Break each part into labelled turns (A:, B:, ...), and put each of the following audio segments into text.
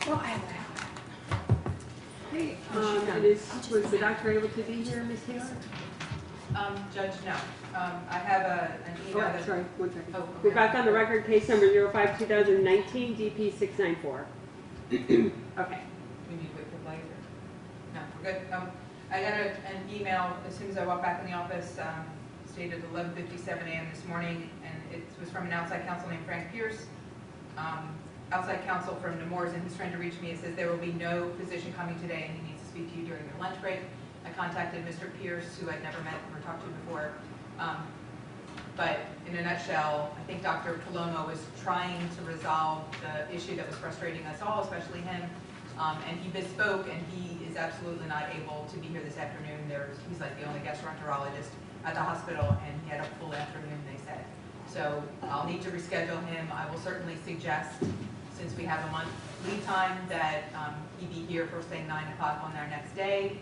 A: Well, I have that.
B: Hey, was the doctor able to be here, Ms. Taylor?
C: Judge, no. I have an
B: Oh,
C: email that...
B: sorry, 1 second.
C: Oh, okay.
B: We're back on the record, case number 05-2019, DP 694. Okay.
C: We need to wait for later. No, we're good. I got an email as soon as I walked back in the office, stated 11:57 a.m. this morning, and it was from an outside counsel named Frank Pierce. Outside counsel from Nemours, and he's trying to reach me. It says there will be no physician coming today, and he needs to speak to you during your lunch break. I contacted Mr. Pierce, who I'd never met or talked to before. But in a nutshell, I think Dr. Palomo was trying to resolve the issue that was frustrating us all, especially him. And he bespoke, and he is absolutely not able to be here this afternoon. He's like the only gastroenterologist at the hospital, and he had a full afternoon, they said. So I'll need to reschedule him. I will certainly suggest, since we have a month lead time, that he be here first thing 9 o'clock on our next day,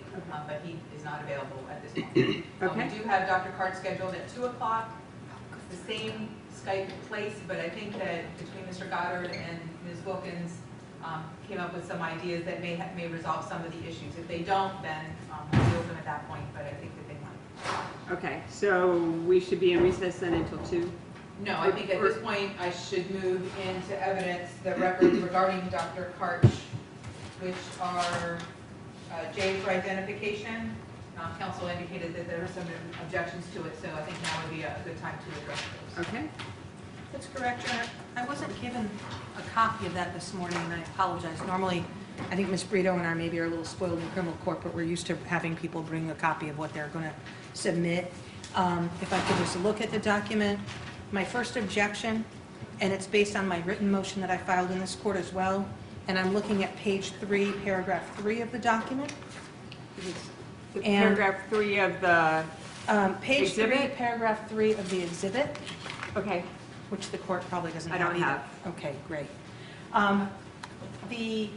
C: but he is not available at this moment.
B: Okay.
C: We do have Dr. Karch scheduled at 2 o'clock, the same Skype place, but I think that between Mr. Goddard and Ms. Wilkins came up with some ideas that may resolve some of the issues. If they don't, then we'll deal with them at that point, but I think that they might.
B: Okay, so we should be in recess then until 2?
C: No, I think at this point I should move into evidence the records regarding Dr. Karch, which are J for identification. Counsel indicated that there were some objections to it, so I think now would be a good time to address those.
B: Okay.
A: That's correct, Your Honor. I wasn't given a copy of that this morning, and I apologize. Normally, I think Ms. Brito and I maybe are a little spoiled in criminal court, but we're used to having people bring a copy of what they're going to submit. If I could just look at the document. My first objection, and it's based on my written motion that I filed in this court as well, and I'm looking at page 3, paragraph 3 of the document.
B: Paragraph 3 of the
A: Page
B: exhibit?
A: 3, paragraph 3 of the exhibit,
B: Okay.
A: which the court probably doesn't
B: I
A: have
B: don't
A: either.
B: have.
A: Okay, great.
C: It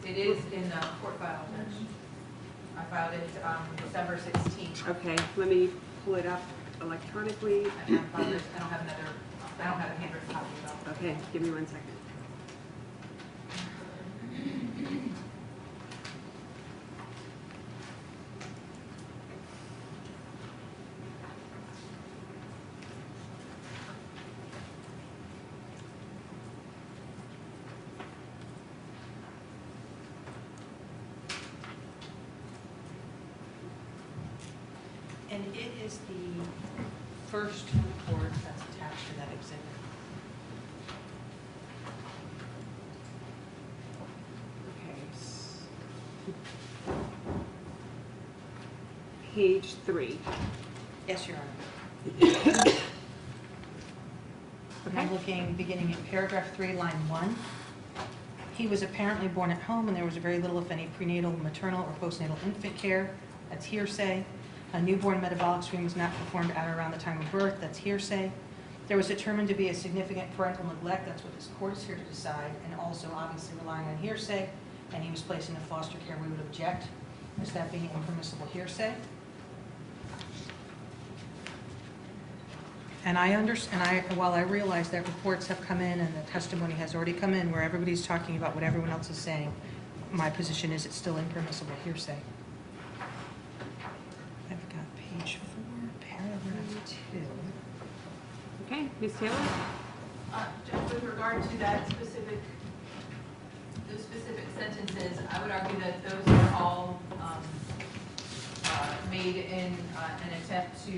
C: is in the court file, Judge. I filed it December 16th.
B: Okay, let me pull it up electronically.
C: I don't have a handwritten copy of that.
B: Okay, give me 1 second.
A: And it is the first report that's attached to that exhibit.
B: Okay. Page 3.
A: Yes, Your Honor. And I'm
B: Okay.
A: looking, beginning in paragraph 3, line 1. He was apparently born at home, and there was very little, if any, prenatal, maternal, or postnatal infant care. That's hearsay. A newborn metabolic screen was not performed at or around the time of birth. That's hearsay. There was determined to be a significant parental neglect. That's what this court is here to decide, and also obviously relying on hearsay. And he was placed into foster care. We would object as that being impermissible hearsay. And while I realize that reports have come in and the testimony has already come in where everybody's talking about what everyone else is saying, my position is it's still impermissible hearsay. I've got page 4, paragraph 2.
B: Okay, Ms. Taylor?
C: Just with regard to that those specific sentences, I would argue that those are all made in an attempt to,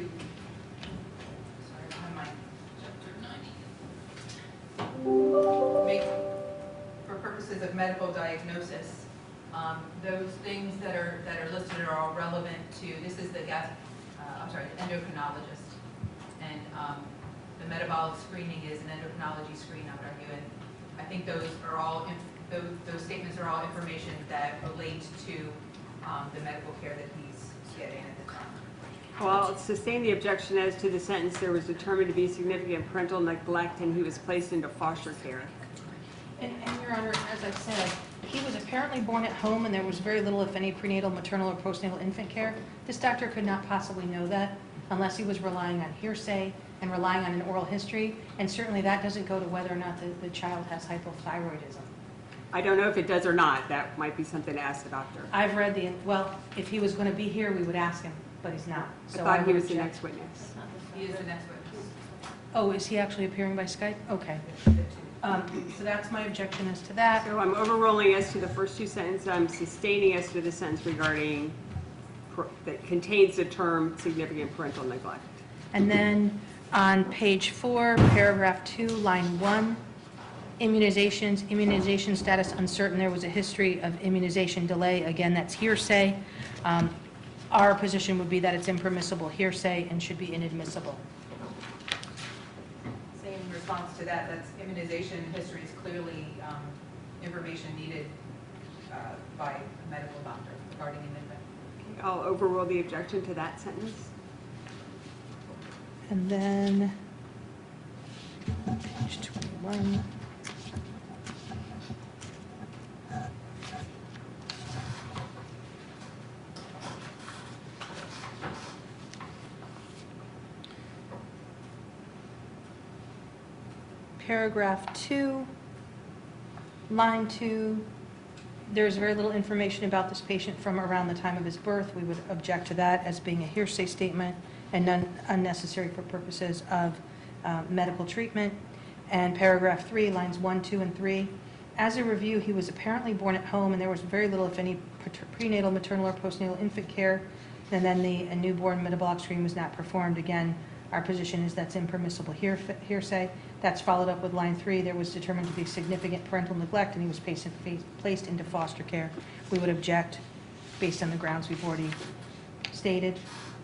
C: sorry, I have my chapter 90, make, for purposes of medical diagnosis, those things that are listed are all relevant to, this is the endocrinologist, and the metabolic screening is an endocrinology screen, I would argue, and I think those are all, those statements are all information that relate to the medical care that he's getting at the time.
B: Well, sustain the objection as to the sentence, there was determined to be significant parental neglect and he was placed into foster care.
A: And Your Honor, as I said, he was apparently born at home and there was very little, if any, prenatal, maternal, or postnatal infant care. This doctor could not possibly know that unless he was relying on hearsay and relying on an oral history, and certainly that doesn't go to whether or not the child has hypothyroidism.
B: I don't know if it does or not. That might be something to ask the doctor.
A: I've read well, if he was going to be here, we would ask him, but he's not.
B: I
A: So
B: thought he
A: would
B: was the
A: object.
B: next witness.
C: He is the next witness.
A: Oh, is he actually appearing by Skype? Okay. So that's my objection as to that.
B: So I'm overruling as to the first two sentences. I'm sustaining as to the sentence regarding, that contains the term significant parental neglect.
A: And then on page 4, paragraph 2, line 1, immunizations, immunization status uncertain. There was a history of immunization delay. Again, that's hearsay. Our position would be that it's impermissible hearsay and should be inadmissible.
C: Same response to that, that's immunization history is clearly information needed by a medical doctor regarding an infant.
B: I'll overrule the objection to that sentence.
A: And then, page 21. Paragraph 2, line 2, there's very little information about this patient from around the time of his birth. We would object to that as being a hearsay statement and unnecessary for purposes of medical treatment. And paragraph 3, lines 1, 2, and 3, as a review, he was apparently born at home and there was very little, if any, prenatal, maternal, or postnatal infant care. And then a newborn metabolic screen was not performed. Again, our position is that's impermissible hearsay. That's followed up with line 3. There was determined to be significant parental neglect and he was placed into foster care. We would object based on the grounds we've already stated.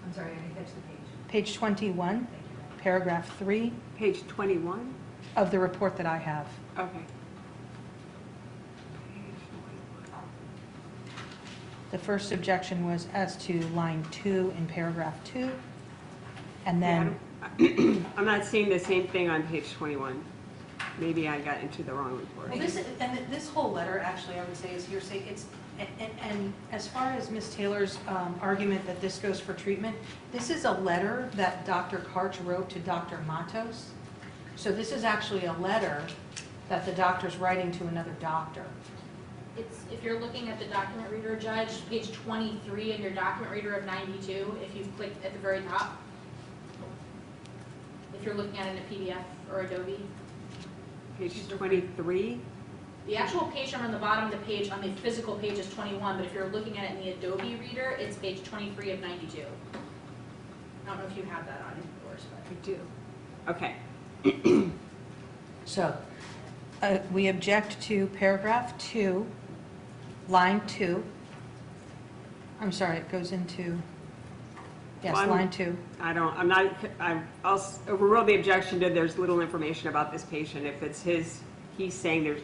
C: I'm sorry, I didn't catch the page.
A: Page 21, paragraph 3
B: Page 21?
A: of the report that I have.
B: Okay.
A: The first objection was as to line 2 in paragraph 2. And then,
B: I'm not seeing the same thing on page 21. Maybe I got into the wrong report.
A: well, this whole letter, actually, I would say is hearsay. And as far as Ms. Taylor's argument that this goes for treatment, this is a letter that Dr. Karch wrote to Dr. Matos. So this is actually a letter that the doctor's writing to another doctor.
D: If you're looking at the document reader, Judge, page 23 in your document reader of 92, if you click at the very top, if you're looking at it in a PDF or Adobe.
B: Page 23?
D: The actual page number on the bottom of the page on the physical page is 21, but if you're looking at it in the Adobe reader, it's page 23 of 92. I don't know if you have that on yours, but
B: I do. Okay.
A: So we object to paragraph 2, line 2. I'm sorry, it goes into, yes,
B: Well,
A: line 2.
B: I'll overrule the objection to there's little information about this patient. If it's he's saying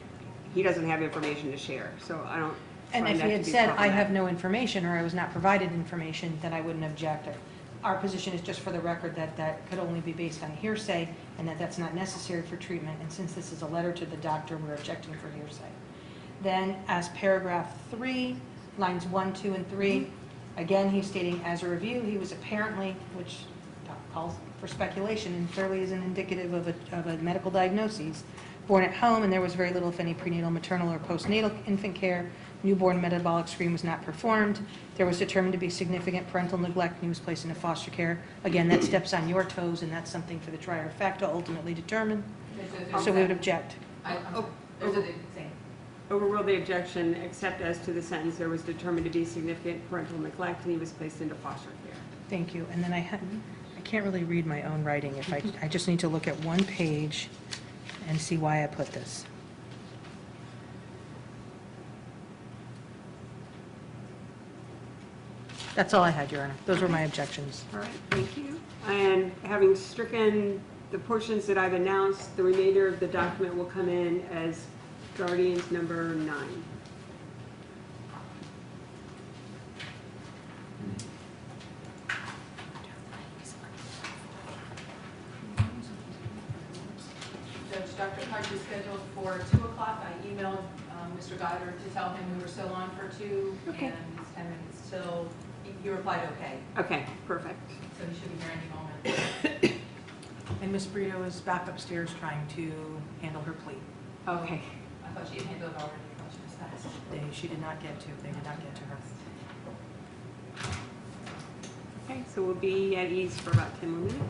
B: he doesn't have information to share, so I don't
A: And
B: find
A: if
B: that
A: he
B: to
A: had
B: be
A: said, I
B: problematic.
A: have no information, or I was not provided information, then I wouldn't object. Our position is just for the record that that could only be based on hearsay, and that that's not necessary for treatment, and since this is a letter to the doctor, we're objecting for hearsay. Then, as paragraph 3, lines 1, 2, and 3, again, he's stating, as a review, he was apparently, which calls for speculation and clearly isn't indicative of a medical diagnosis, born at home, and there was very little, if any, prenatal, maternal, or postnatal infant care. Newborn metabolic screen was not performed. There was determined to be significant parental neglect, and he was placed into foster care. Again, that steps on your toes, and that's something for the trier of fact to ultimately determine. So we would object.
C: I'm sorry, those are the same.
B: Overrule the objection, except as to the sentence, there was determined to be significant parental neglect, and he was placed into foster care.
A: Thank you. And then I can't really read my own writing. I just need to look at one page and see why I put this. That's all I had, Your Honor. Those were my objections.
B: All right, thank you. And having stricken the portions that I've announced, the remainder of the document will come in as guardians number 9.
C: Judge, Dr. Karch is scheduled for 2 o'clock. I emailed Mr. Goddard to tell him we were still on for 2,
B: Okay.
C: and it's 10 minutes till, he replied okay,
B: Okay, perfect.
C: so he should be here any moment.
A: And Ms. Brito is back upstairs trying to handle her plea.
B: Okay.
C: I thought she had handled it already.
A: She did not get to, they did not get to her.
B: Okay, so we'll be at ease for about 10 more minutes.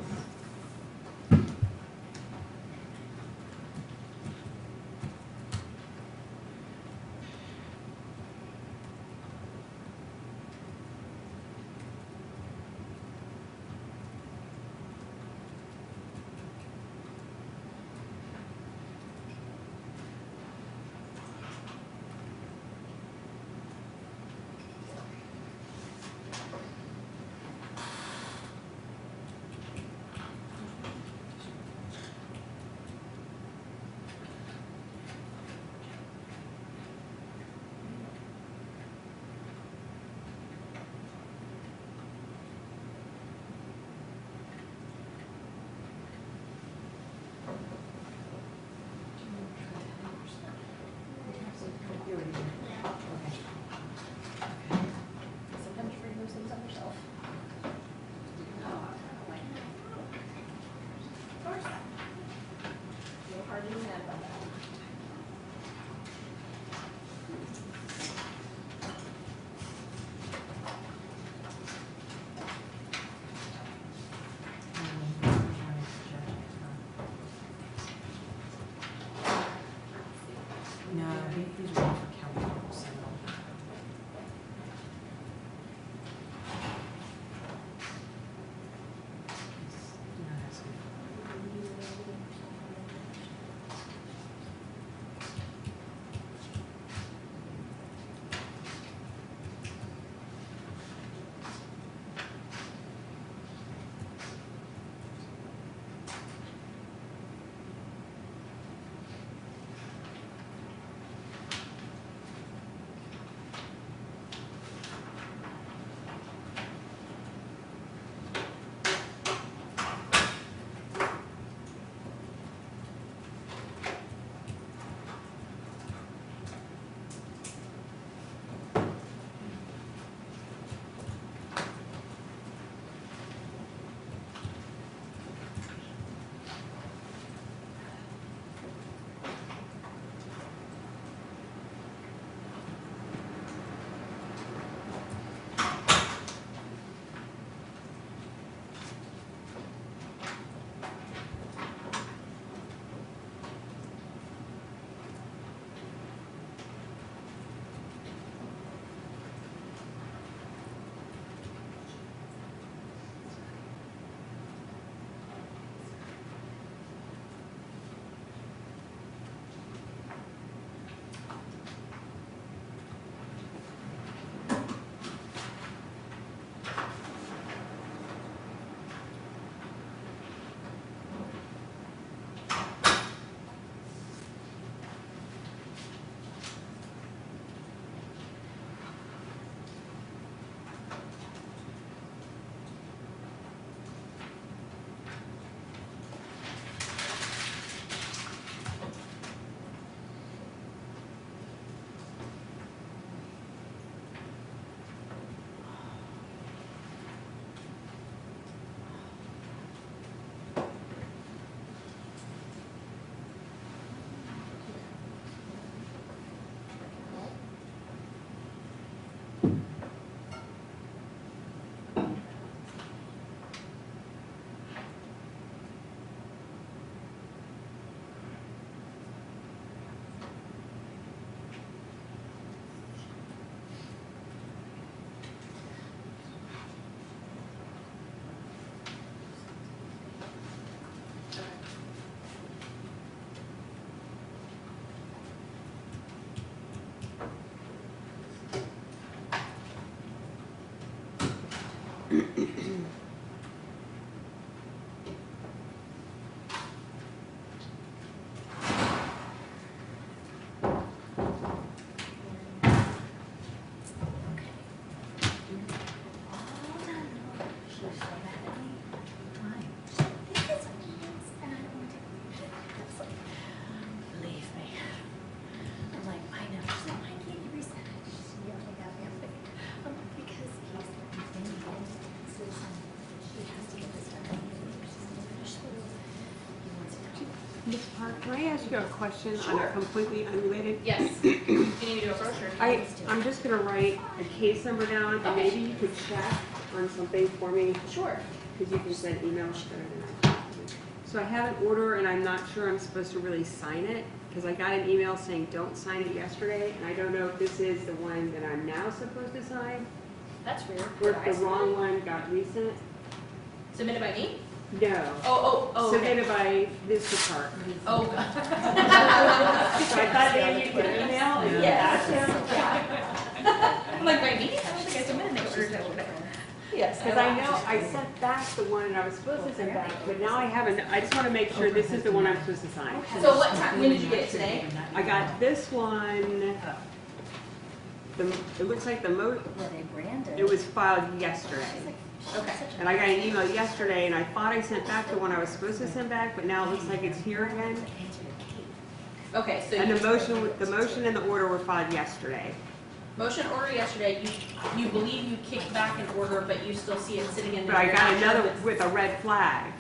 D: Sometimes you bring those things on yourself. Of course. No hard to mad about that.
A: No, he's running for county, so. He's not asking.
B: Can I ask you a question on a completely unrelated?
D: Yes. Do you need me to go first or?
B: I'm just gonna write a case number down, and maybe you could check on something for me,
D: Sure.
B: because you can send emails better than I can. So I have an order, and I'm not sure I'm supposed to really sign it, because I got an email saying don't sign it yesterday, and I don't know if this is the one that I'm now supposed to sign,
D: That's weird.
B: or if the wrong one got resent.
D: Submitted by me?
B: No.
D: Oh, okay.
B: Submitted by Mr. Karch.
D: Oh, God.
B: So I thought maybe you could email and ask him.
D: I'm like, by me? I don't think I submitted it. Yes.
B: Because I know I sent back the one that I was supposed to send back, but now I haven't, I just want to make sure this is the one I'm supposed to sign.
D: So what time, when did you get it, today?
B: I got this one, it looks like it was filed yesterday.
D: Okay.
B: And I got an email yesterday, and I thought I sent back the one I was supposed to send back, but now it looks like it's here again.
D: Okay, so
B: And the motion and the order were filed yesterday.
D: motion order yesterday, you believe you kicked back an order, but you still see it sitting in the.
B: But I got another with a red flag.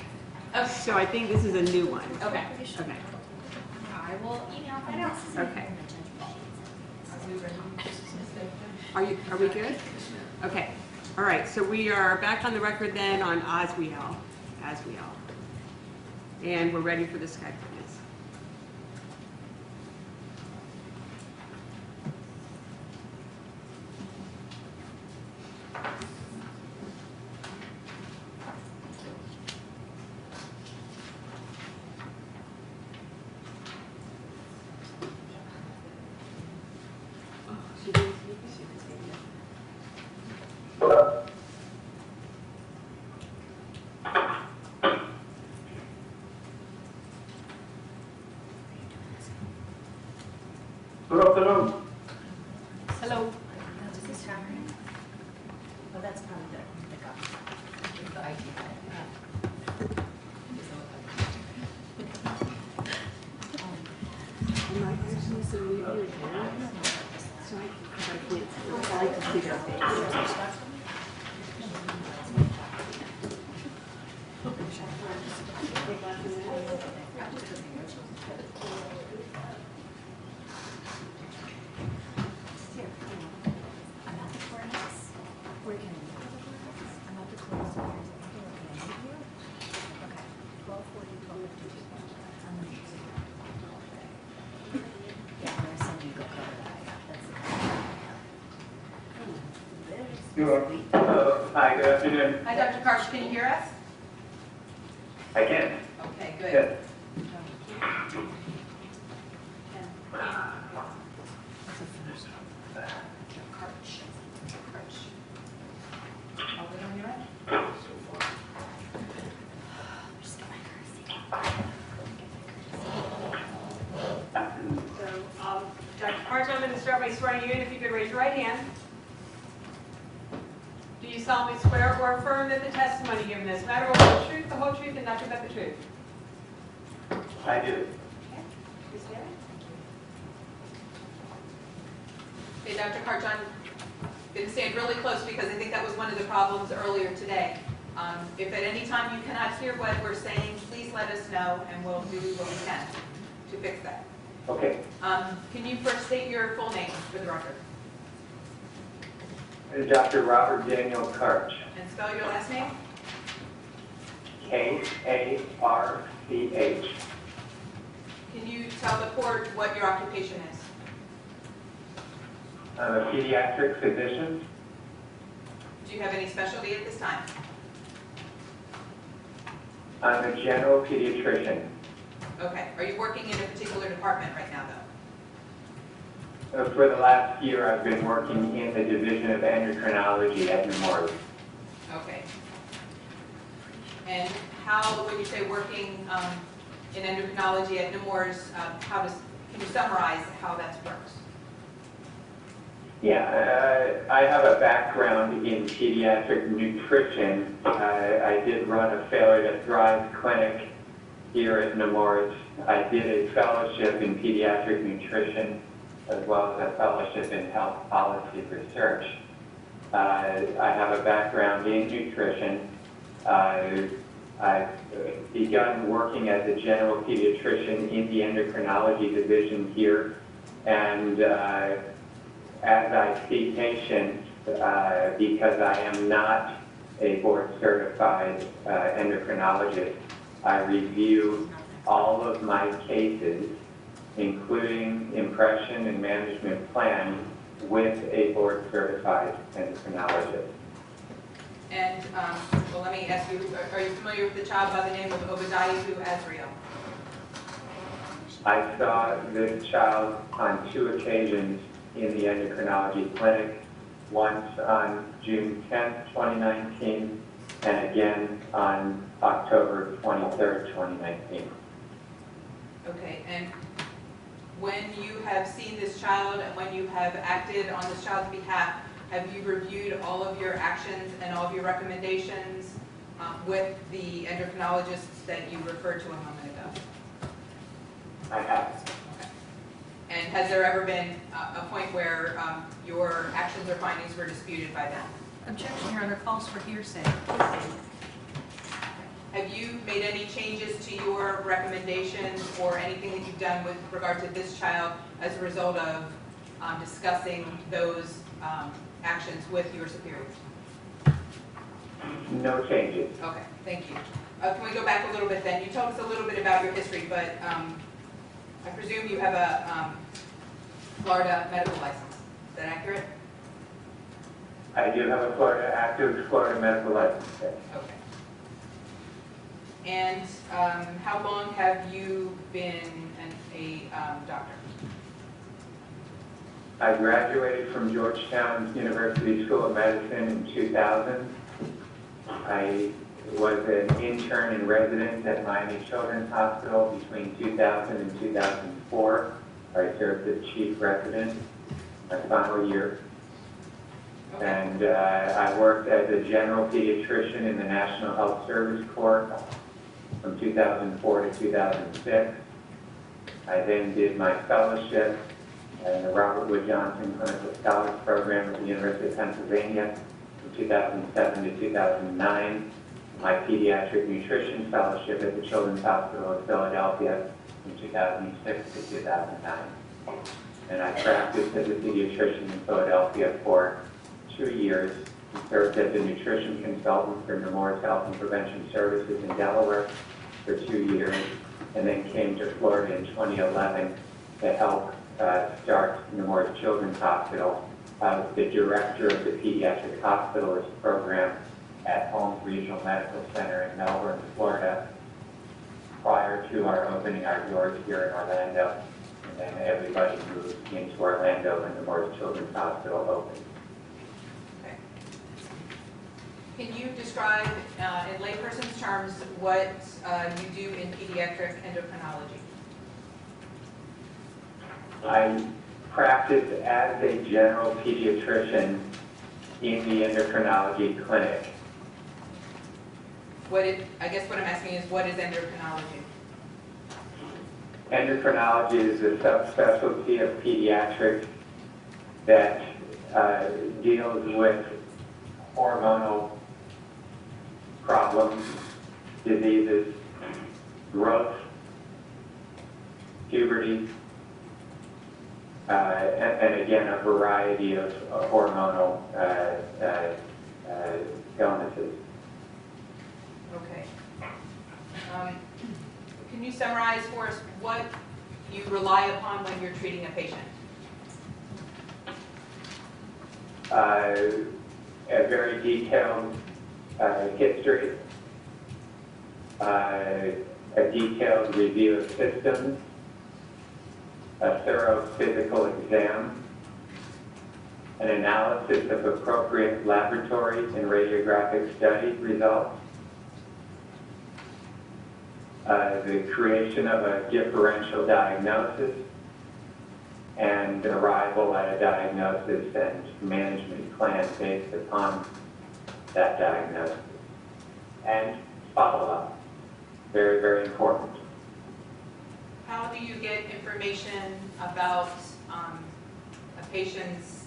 D: Okay,
B: So I think this is a new one.
D: okay.
B: Okay.
D: I will email that out.
B: Okay. Are we good? Okay. All right, so we are back on the record then on Osweiel. And we're ready for the Skype witness. Oh, she didn't speak.
E: Good afternoon.
B: Hello.
F: Is this happening? Well, that's probably the pickup. The IT.
B: Am I actually submitting your hand? So I can't, I like to see their face.
F: I'm at the courthouse. Where can I? I'm at the courthouse. Okay. 12:40, 12:52. Yeah, I'm gonna send you go cover that. That's the.
E: Hi, good afternoon.
C: Hi, Dr. Karch, can you hear us?
E: I can.
C: Okay, good.
E: Yes.
C: All good on your end?
F: Just get my courtesy.
B: So, Dr. Karch, I'm going to start by swearing you in. If you could raise your right hand. Do you solemnly swear or affirm that the testimony given this matter will be the truth, the whole truth, and nothing but the truth?
E: I do.
B: Please stand.
C: Okay, Dr. Karch, I'm going to stand really close because I think that was one of the problems earlier today. If at any time you cannot hear what we're saying, please let us know and we'll do what we can to fix that.
E: Okay.
C: Can you first state your full name for the record
E: Dr. Robert Daniel Karch.
C: and spell your last name?
E: Karch.
C: Can you tell the court what your occupation is?
E: I'm a pediatric physician.
C: Do you have any specialty at this time?
E: I'm a general pediatrician.
C: Okay. Are you working in a particular department right now, though?
E: For the last year, I've been working in the Division of Endocrinology at Nemours.
C: Okay. And how, when you say working in endocrinology at Nemours, can you summarize how that works?
E: Yeah, I have a background in pediatric nutrition. I did run a Failure to Thrive clinic here at Nemours. I did a fellowship in pediatric nutrition as well as a fellowship in health policy research. I have a background in nutrition. I've begun working as a general pediatrician in the endocrinology division here, and as I see patients, because I am not a board-certified endocrinologist, I review all of my cases, including impression and management plan, with a board-certified endocrinologist.
C: And, well, let me ask you, are you familiar with the child by the name of Obadiah Azriel?
E: I saw this child on 2 occasions in the endocrinology clinic, once on June 10th, 2019, and again on October 23rd, 2019.
C: Okay, and when you have seen this child and when you have acted on this child's behalf, have you reviewed all of your actions and all of your recommendations with the endocrinologists that you referred to a moment ago?
E: I have.
C: Okay. And has there ever been a point where your actions or findings were disputed by them?
A: Objection, Your Honor, calls for hearsay.
C: Have you made any changes to your recommendations or anything that you've done with regard to this child as a result of discussing those actions with your superiors?
E: No changes.
C: Okay, thank you. Can we go back a little bit then? You told us a little bit about your history, but I presume you have a Florida medical license. Is that accurate?
E: I do have a active Florida medical license.
C: Okay. And how long have you been a doctor?
E: I graduated from Georgetown University School of Medicine in 2000. I was an intern and resident at Miami Children's Hospital between 2000 and 2004. I served as chief resident my final year.
C: Okay.
E: And I worked as a general pediatrician in the National Health Service Corps from 2004 to 2006. I then did my fellowship in the Robert Wood Johnson Clinical Scholars Program at the University of Pennsylvania from 2007 to 2009. My pediatric nutrition fellowship at the Children's Hospital of Philadelphia from 2006 to 2009. And I practiced as a pediatrician in Philadelphia for 2 years. I served as a nutrition consultant for Nemours Health and Prevention Services in Delaware for 2 years, and then came to Florida in 2011 to help start Nemours Children's Hospital. I was the director of the Pediatric Hospitalist Program at Holmes Regional Medical Center in Melbourne, Florida, prior to our opening our doors here in Orlando. And then everybody moved into Orlando when Nemours Children's Hospital opened.
C: Okay. Can you describe in layperson's terms what you do in pediatric endocrinology?
E: I practice as a general pediatrician in the endocrinology clinic.
C: I guess what I'm asking is, what is endocrinology?
E: Endocrinology is a subspecialty of pediatrics that deals with hormonal problems, diseases, growth, puberty, and again, a variety of hormonal illnesses.
C: Okay. Can you summarize for us what you rely upon when you're treating a patient?
E: A very detailed history, a detailed review of systems, a thorough physical exam, an analysis of appropriate laboratory and radiographic study results, the creation of a differential diagnosis, and arrival at a diagnosis and management plan based upon that diagnosis. And follow-up, very, very important.
C: How do you get information about a patient's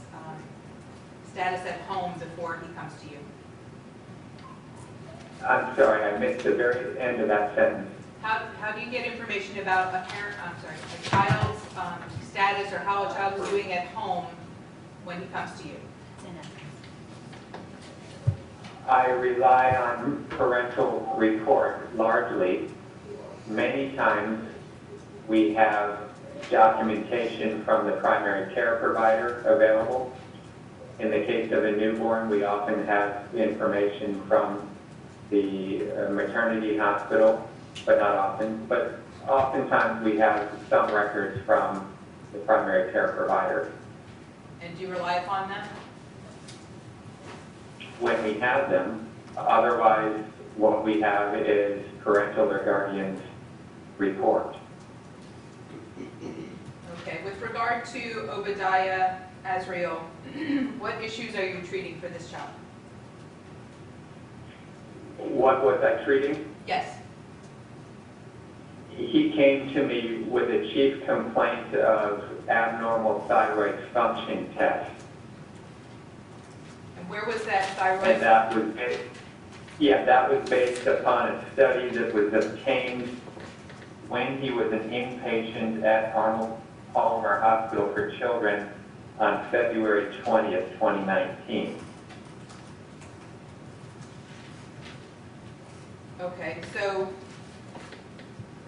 C: status at home before he comes to you?
E: I'm sorry, I missed the very end of that sentence.
C: How do you get information about a child's status or how a child is doing at home when he comes to you?
F: It's in essence.
E: I rely on parental report largely. Many times we have documentation from the primary care provider available. In the case of a newborn, we often have information from the maternity hospital, but not often. But oftentimes we have some records from the primary care provider.
C: And do you rely upon them?
E: When we have them, otherwise what we have is parental or guardian's report.
C: Okay, with regard to Obadiah Azrael, what issues are you treating for this child?
E: What was I treating?
C: Yes.
E: He came to me with a chief complaint of abnormal thyroid function test.
C: And where was that
E: And
C: thyroid?
E: that was based upon a study that was obtained when he was an inpatient at Arnold Palmer Hospital for Children on February 20th, 2019.
C: Okay, so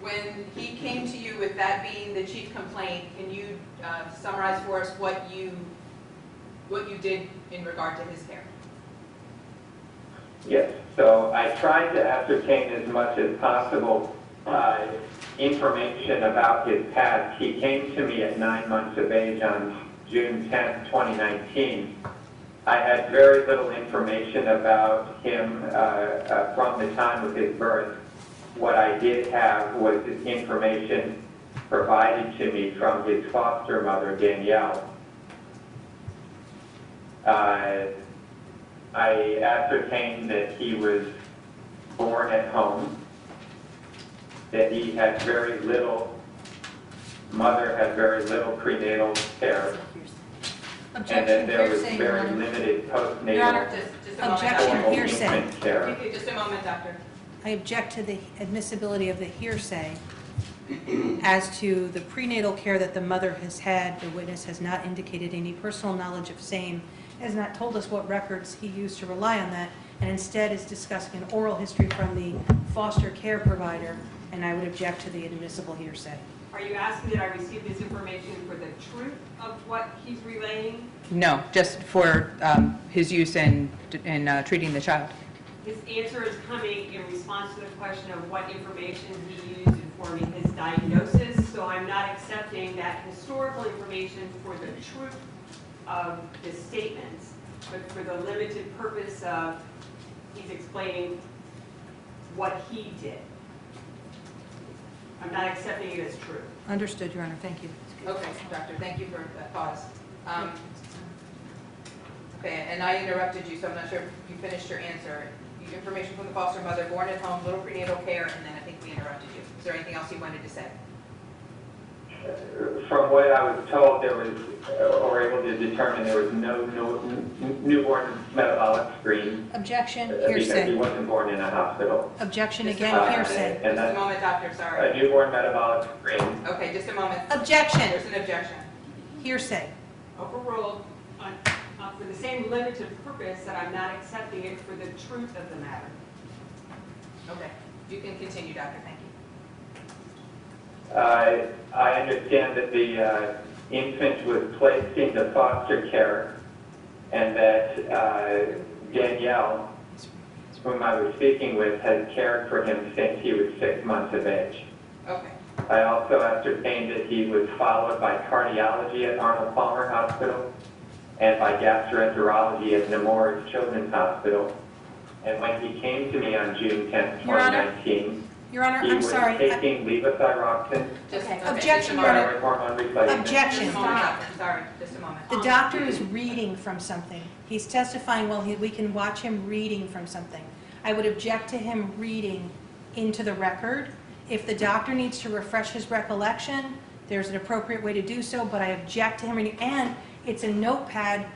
C: when he came to you with that being the chief complaint, can you summarize for us what you did in regard to his care?
E: Yes, so I tried to ascertain as much as possible information about his past. He came to me at 9 months of age on June 10th, 2019. I had very little information about him from the time of his birth. What I did have was information provided to me from his foster mother, Danielle. I ascertained that he was born at home, that he had very little, mother had very little prenatal care, and that
A: Objection,
E: there was
A: hearsay, Your
E: very
A: Honor.
E: limited
A: Your
E: postnatal
A: Honor,
C: Just a moment,
A: Objection,
C: Doctor.
E: formal
A: hearsay.
E: infant care.
C: Okay, just a moment, Doctor.
A: I object to the admissibility of the hearsay as to the prenatal care that the mother has had. The witness has not indicated any personal knowledge of same, has not told us what records he used to rely on that, and instead is discussing an oral history from the foster care provider, and I would object to the admissible hearsay.
B: Are you asking that I receive this information for the truth of what he's relaying?
C: No, just for his use in treating the child.
B: His answer is coming in response to the question of what information he used in forming his diagnosis, so I'm not accepting that historical information for the truth of his statements, but for the limited purpose of he's explaining what he did. I'm not accepting it as true.
A: Understood, Your Honor, thank you.
C: Okay, Doctor, thank you for that pause. Okay, and I interrupted you, so I'm not sure if you finished your answer. Information from the foster mother, born at home, little prenatal care, and then I think we interrupted you. Is there anything else you wanted to say?
E: From what I was told, there was, or able to determine, there was no newborn metabolic screen
A: Objection,
E: because he
A: hearsay.
E: wasn't born in a hospital.
A: Objection
C: Just
A: again,
C: a moment.
A: hearsay.
E: And
C: Just a
E: that's
C: moment, Doctor, sorry.
E: a newborn metabolic screen.
C: Okay, just a moment.
A: Objection,
C: There's an objection.
A: hearsay.
B: Overruled for the same limited purpose that I'm not accepting it for the truth of the matter.
C: Okay, you can continue, Doctor, thank you.
E: I understand that the infant was placed into foster care and that Danielle, whom I was speaking with, has cared for him since he was 6 months of age.
C: Okay,
E: I also ascertained that he was followed by cardiology at Arnold Palmer Hospital and by gastroenterology at Nemours Children's Hospital. And when he came to me on June 10th,
A: Your Honor.
E: 2019,
A: Your Honor,
E: he
A: I'm
E: was
A: sorry.
E: taking levothyroxine,
C: just,
F: Okay.
C: okay,
A: Objection,
C: just a
A: Your
C: moment.
A: Honor.
E: thyroid hormone replacement.
A: Objection.
C: Just a moment, Doctor, sorry, just a moment.
A: The doctor is reading from something. He's testifying while we can watch him reading from something. I would object to him reading into the record. If the doctor needs to refresh his recollection, there's an appropriate way to do so, but I object to him reading. And it's a notepad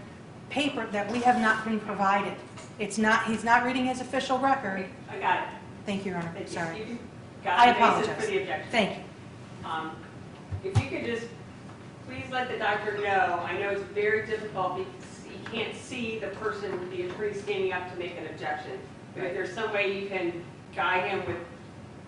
A: paper that we have not been provided. It's not, he's not reading his official record.
B: I got it.
A: Thank you, Your Honor,
B: Thank you.
A: sorry.
B: You
A: I
B: got the basis
A: apologize.
B: for the objection.
A: Thank you.
B: If you could just, please let the doctor know, I know it's very difficult because he can't see the person, the attorney standing up to make an objection. But if there's some way you can guide him with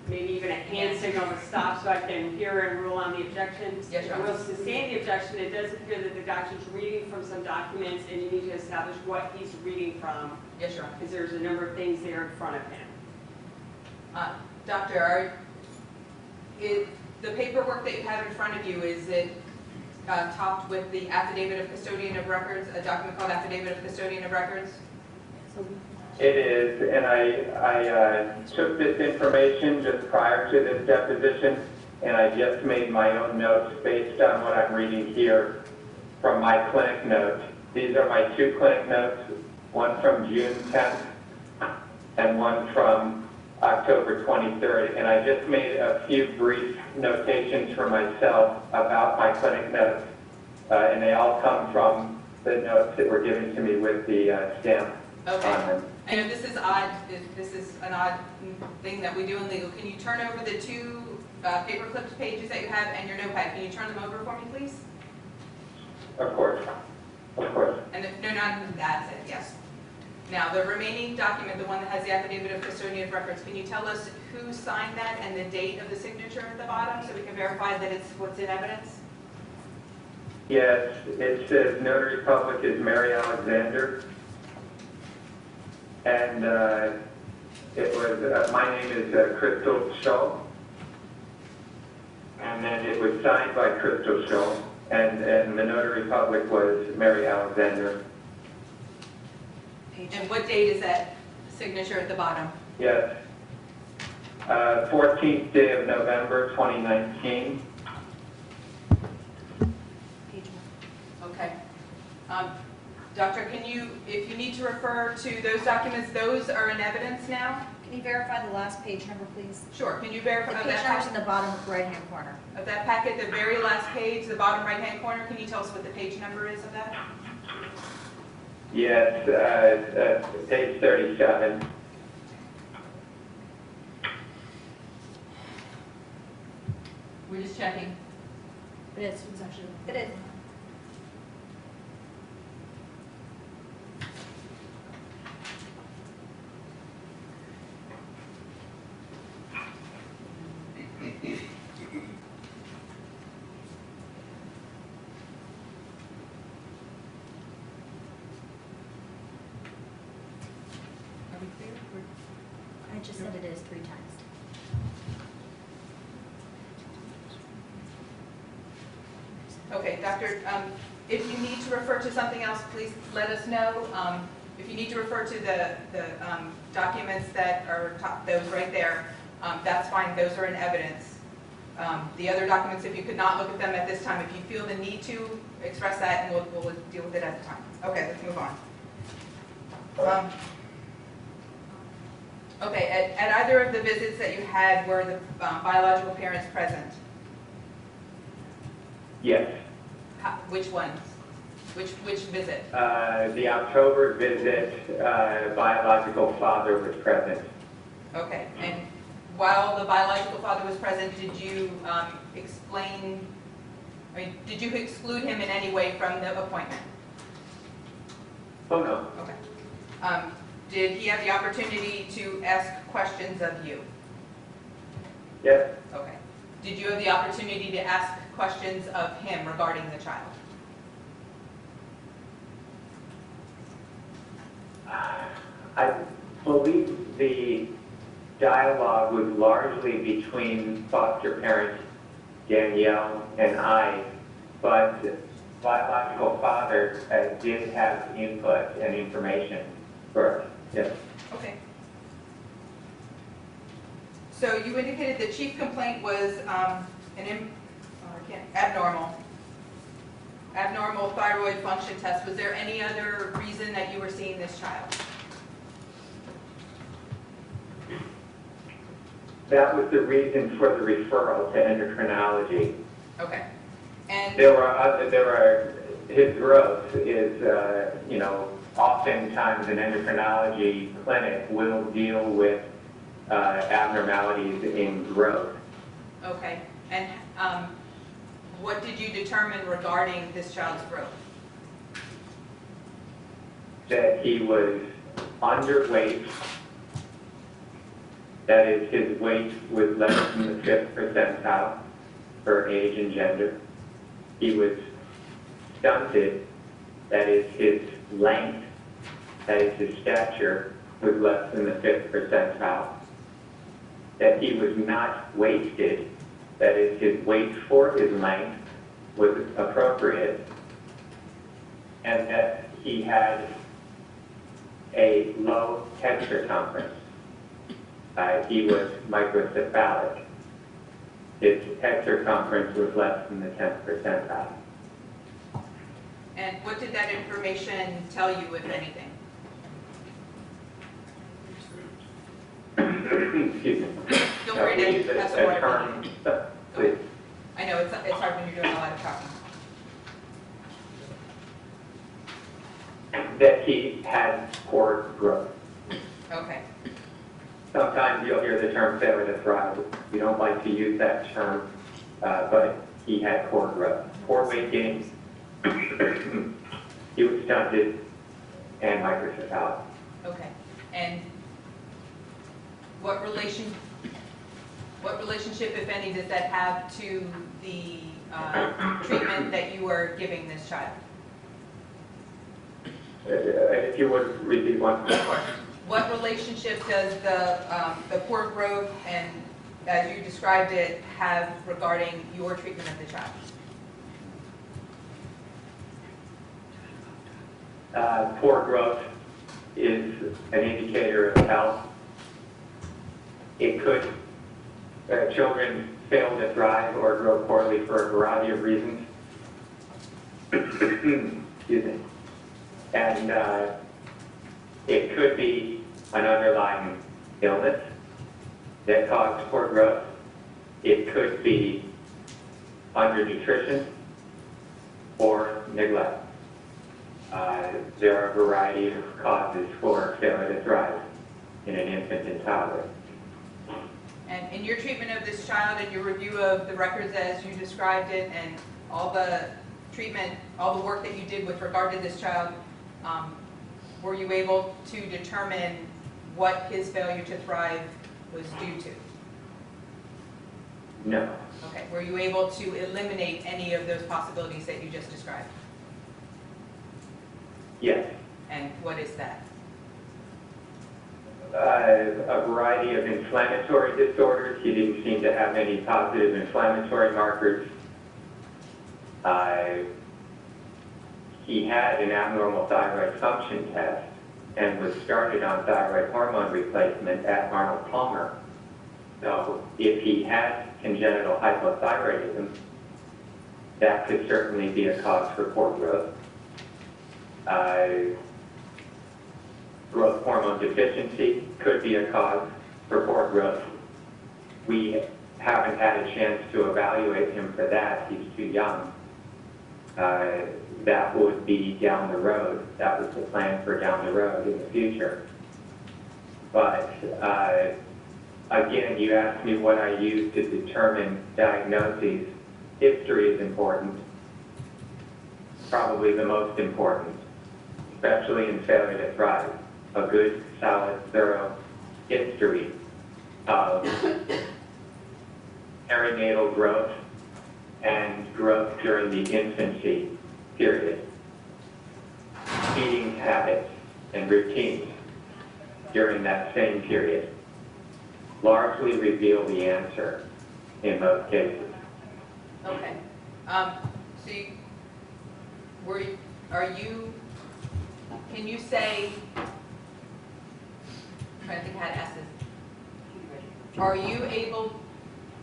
B: maybe even a hand signal to stop so I can hear and rule on the objection.
C: Yes, Your Honor.
B: Well, to sustain the objection, it does appear that the doctor's reading from some documents and you need to establish what he's reading from
C: Yes, Your Honor.
B: because there's a number of things there in front of him.
C: Doctor, the paperwork that you have in front of you, is it topped with the affidavit of custodian of records, a document called affidavit of custodian of records?
E: It is, and I took this information just prior to this deposition, and I just made my own notes based on what I'm reading here from my clinic notes. These are my two clinic notes, one from June 10th and one from October 23rd, and I just made a few brief notations for myself about my clinic notes, and they all come from the notes that were given to me with the stamp on
C: Okay.
E: them.
C: I know this is odd, this is an odd thing that we do in legal. Can you turn over the two paper clipped pages that you have and your notepad? Can you turn them over for me, please?
E: Of course, of course.
C: And no, not that's it, yes. Now, the remaining document, the one that has the affidavit of custodian of records, can you tell us who signed that and the date of the signature at the bottom so we can verify that it's what's in evidence?
E: Yes, it says notary public is Mary Alexander. And it was, my name is Crystal Schull. And then it was signed by Crystal Schull. And the notary public was Mary Alexander.
C: And what date is that signature at the bottom?
E: Yes. 14th day of November, 2019.
C: Okay. Doctor, can you, if you need to refer to those documents, those are in evidence now?
F: Can you verify the last page number, please?
C: Sure. Can you
F: The
C: verify
F: page
C: that
F: number's in the bottom right-hand corner.
C: of that packet, the very last page, the bottom right-hand corner? Can you tell us what the page number is of that?
E: Yes, page 37.
C: We're just checking.
F: It is, it's actually, it is.
C: Are we clear?
F: I just said it is 3 times.
C: Okay, Doctor, if you need to refer to something else, please let us know. If you need to refer to the documents that are those right there, that's fine, those are in evidence. The other documents, if you could not look at them at this time, if you feel the need to, express that and we'll deal with it at the time. Okay, let's move on. Okay, at either of the visits that you had, were the biological parents present?
E: Yes.
C: Which ones? Which visit?
E: The October visit, biological father was present.
C: Okay, and while the biological father was present, did you explain, did you exclude him in any way from the appointment?
E: Oh, no.
C: Okay. Did he have the opportunity to ask questions of you?
E: Yes.
C: Okay. Did you have the opportunity to ask questions of him regarding the child?
E: I believe the dialogue was largely between foster parents Danielle and I, but biological father did have input and information for us. Yes.
C: Okay. So you indicated the chief complaint was abnormal thyroid function test. Was there any other reason that you were seeing this child?
E: That was the reason for the referral to endocrinology.
C: Okay. And
E: There were his growth is, oftentimes an endocrinology clinic will deal with abnormalities in growth.
C: Okay, and what did you determine regarding this child's growth?
E: That he was underweight, that is, his weight was less than the 5th percentile for age and gender. He was stunted, that is, his length, that is, his stature, was less than the 5th percentile. That he was not wasted, that is, his weight for his length was appropriate, and that he had a low head circumference. He was microcephalic. His head circumference was less than the 10th percentile.
C: And what did that information tell you, if anything?
E: Excuse me.
C: Feel free to
E: Use
C: have some
E: a
C: water.
E: term, please.
C: I know, it's hard when you're doing a lot of talking.
E: That he had poor growth.
C: Okay,
E: Sometimes you'll hear the term failure to thrive. We don't like to use that term, but he had poor growth. Poor weight gain, he was stunted, and microcephalic.
C: okay. And what relationship, if any, does that have to the treatment that you are giving this child?
E: If you would repeat one.
C: Of course. What relationship does the poor growth and, as you described it, have regarding your treatment of the child?
E: Poor growth is an indicator of health. It could, children fail to thrive or grow poorly for a variety of reasons. Excuse me. And it could be an underlying illness that caused poor growth. It could be undernutrition or neglect. There are a variety of causes for failure to thrive in an infant and toddler.
C: And in your treatment of this child and your review of the records as you described it and all the treatment, all the work that you did with regard to this child, were you able to determine what his failure to thrive was due to?
E: No.
C: Okay. Were you able to eliminate any of those possibilities that you just described?
E: Yes.
C: And what is that?
E: A variety of inflammatory disorders. He didn't seem to have any positive inflammatory markers. He had an abnormal thyroid function test and was started on thyroid hormone replacement at Arnold Palmer. So if he had congenital hypothyroidism, that could certainly be a cause for poor growth. Growth hormone deficiency could be a cause for poor growth. We haven't had a chance to evaluate him for that. He's too young. That would be down the road. That was the plan for down the road in the future. But again, you asked me what I use to determine diagnoses. History is important, probably the most important, especially in failure to thrive. A good, solid, thorough history of perinatal growth and growth during the infancy period. Feeding habits and routines during that same period largely reveal the answer in most cases.
C: Okay. So can you say, I'm trying to think how to ask this. Are you able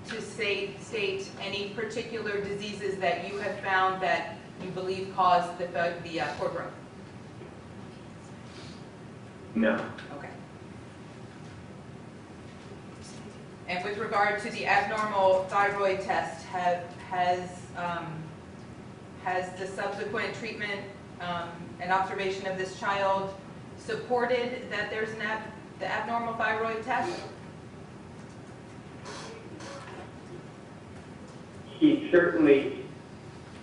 C: to state any particular diseases that you have found that you believe caused the poor growth?
E: No.
C: Okay. And with regard to the abnormal thyroid test, has the subsequent treatment an observation of this child supported that there's the abnormal thyroid test?
E: He certainly,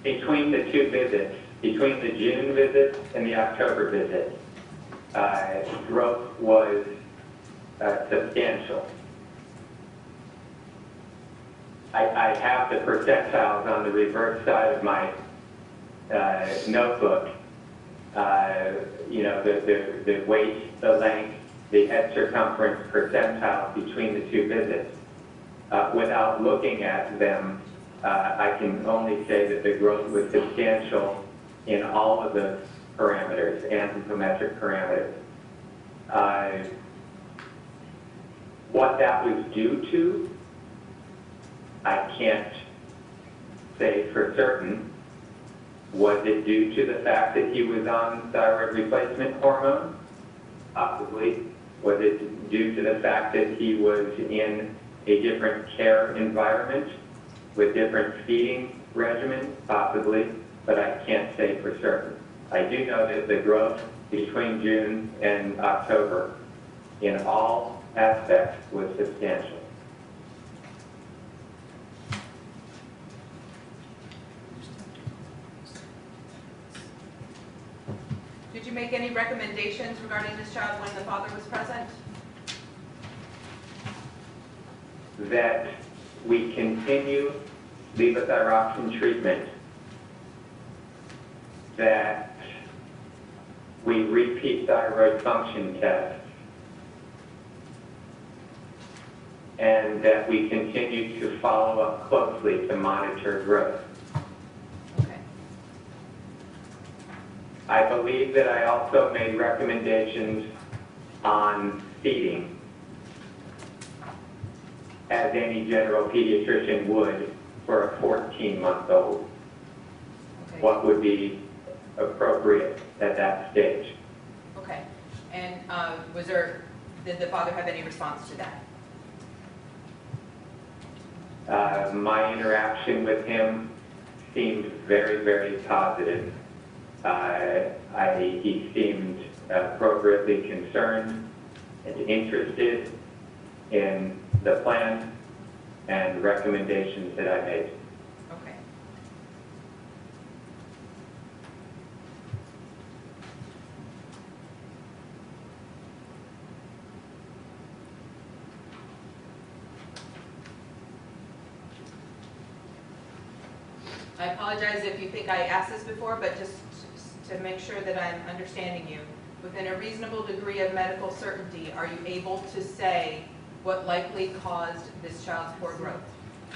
E: between the two visits, between the June visit and the October visit, growth was substantial. I have the percentiles on the reverse side of my notebook. You know, the weight, the length, the head circumference percentile between the two visits. Without looking at them, I can only say that the growth was substantial in all of the parameters, anthropometric parameters. What that was due to, I can't say for certain. Was it due to the fact that he was on thyroid replacement hormone? Possibly. Was it due to the fact that he was in a different care environment with different feeding regimen? Possibly, but I can't say for certain. I do know that the growth between June and October in all aspects was substantial.
C: Did you make any recommendations regarding this child when the father was present?
E: That we continue levothyroxine treatment, that we repeat thyroid function tests, and that we continue to follow up closely to monitor growth.
C: Okay.
E: I believe that I also made recommendations on feeding, as any general pediatrician would for a 14-month-old.
C: Okay.
E: What would be appropriate at that stage?
C: Okay. And did the father have any response to that?
E: My interaction with him seemed very, very positive. He seemed appropriately concerned and interested in the plan and recommendations that I made.
C: Okay. I apologize if you think I asked this before, but just to make sure that I'm understanding you. Within a reasonable degree of medical certainty, are you able to say what likely caused this child's poor growth?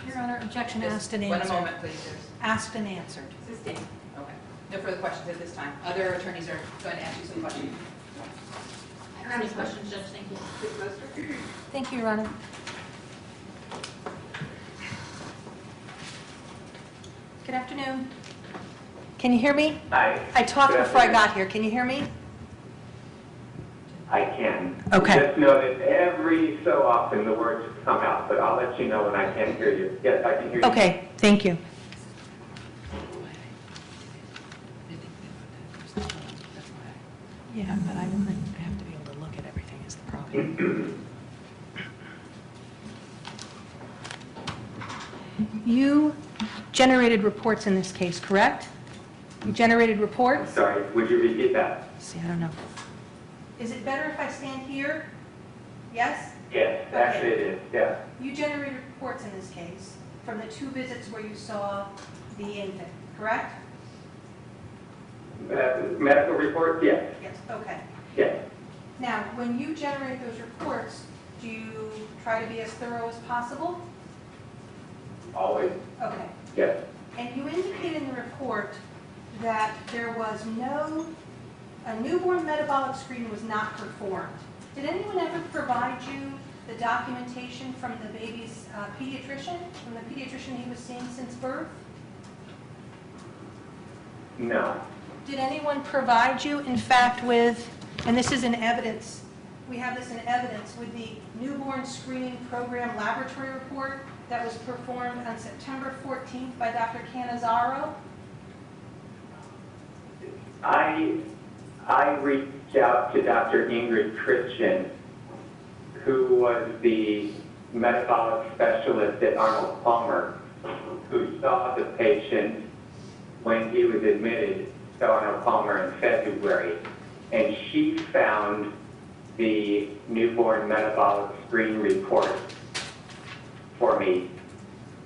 A: Your Honor, objection
C: Just
A: asked and
C: One
A: answered.
C: moment, please.
A: Asked and answered.
C: Sustained. Okay. No further questions at this time. Other attorneys are going to ask you some questions.
D: I don't have any questions, Judge, thank you.
B: Ms. Moster?
A: Thank you, Your Honor. Good afternoon. Can you hear me?
E: Hi.
A: I talked
E: Good
A: before I
E: afternoon.
A: got here. Can you hear me?
E: I can.
A: Okay.
E: Just know that every so often the words come out, but I'll let you know when I can't hear you. Yes, I can hear you.
A: Okay, thank you. Yeah, but I have to be able to look at everything is the problem. You generated reports in this case, correct? You generated reports?
E: Sorry, would you repeat that?
A: See, I don't know. Is it better if I stand here? Yes?
E: Yes,
A: Okay.
E: actually it is, yeah.
A: You generated reports in this case from the 2 visits where you saw the infant, correct?
E: Medical reports, yes,
A: Yes. Okay.
E: yes.
A: Now, when you generate those reports, do you try to be as thorough as possible?
E: Always,
A: Okay.
E: yes.
A: And you indicate in the report that there was a newborn metabolic screening was not performed. Did anyone ever provide you the documentation from the baby's pediatrician, from the pediatrician he was seeing since birth?
E: No,
A: Did anyone provide you, in fact, with, and this is in evidence, we have this in evidence, with the newborn screening program laboratory report that was performed on September 14th by Dr. Cannizzaro?
E: I reached out to Dr. Ingrid Christian, who was the metabolic specialist at Arnold Palmer, who saw the patient when he was admitted to Arnold Palmer in February. And she found the newborn metabolic screen report for me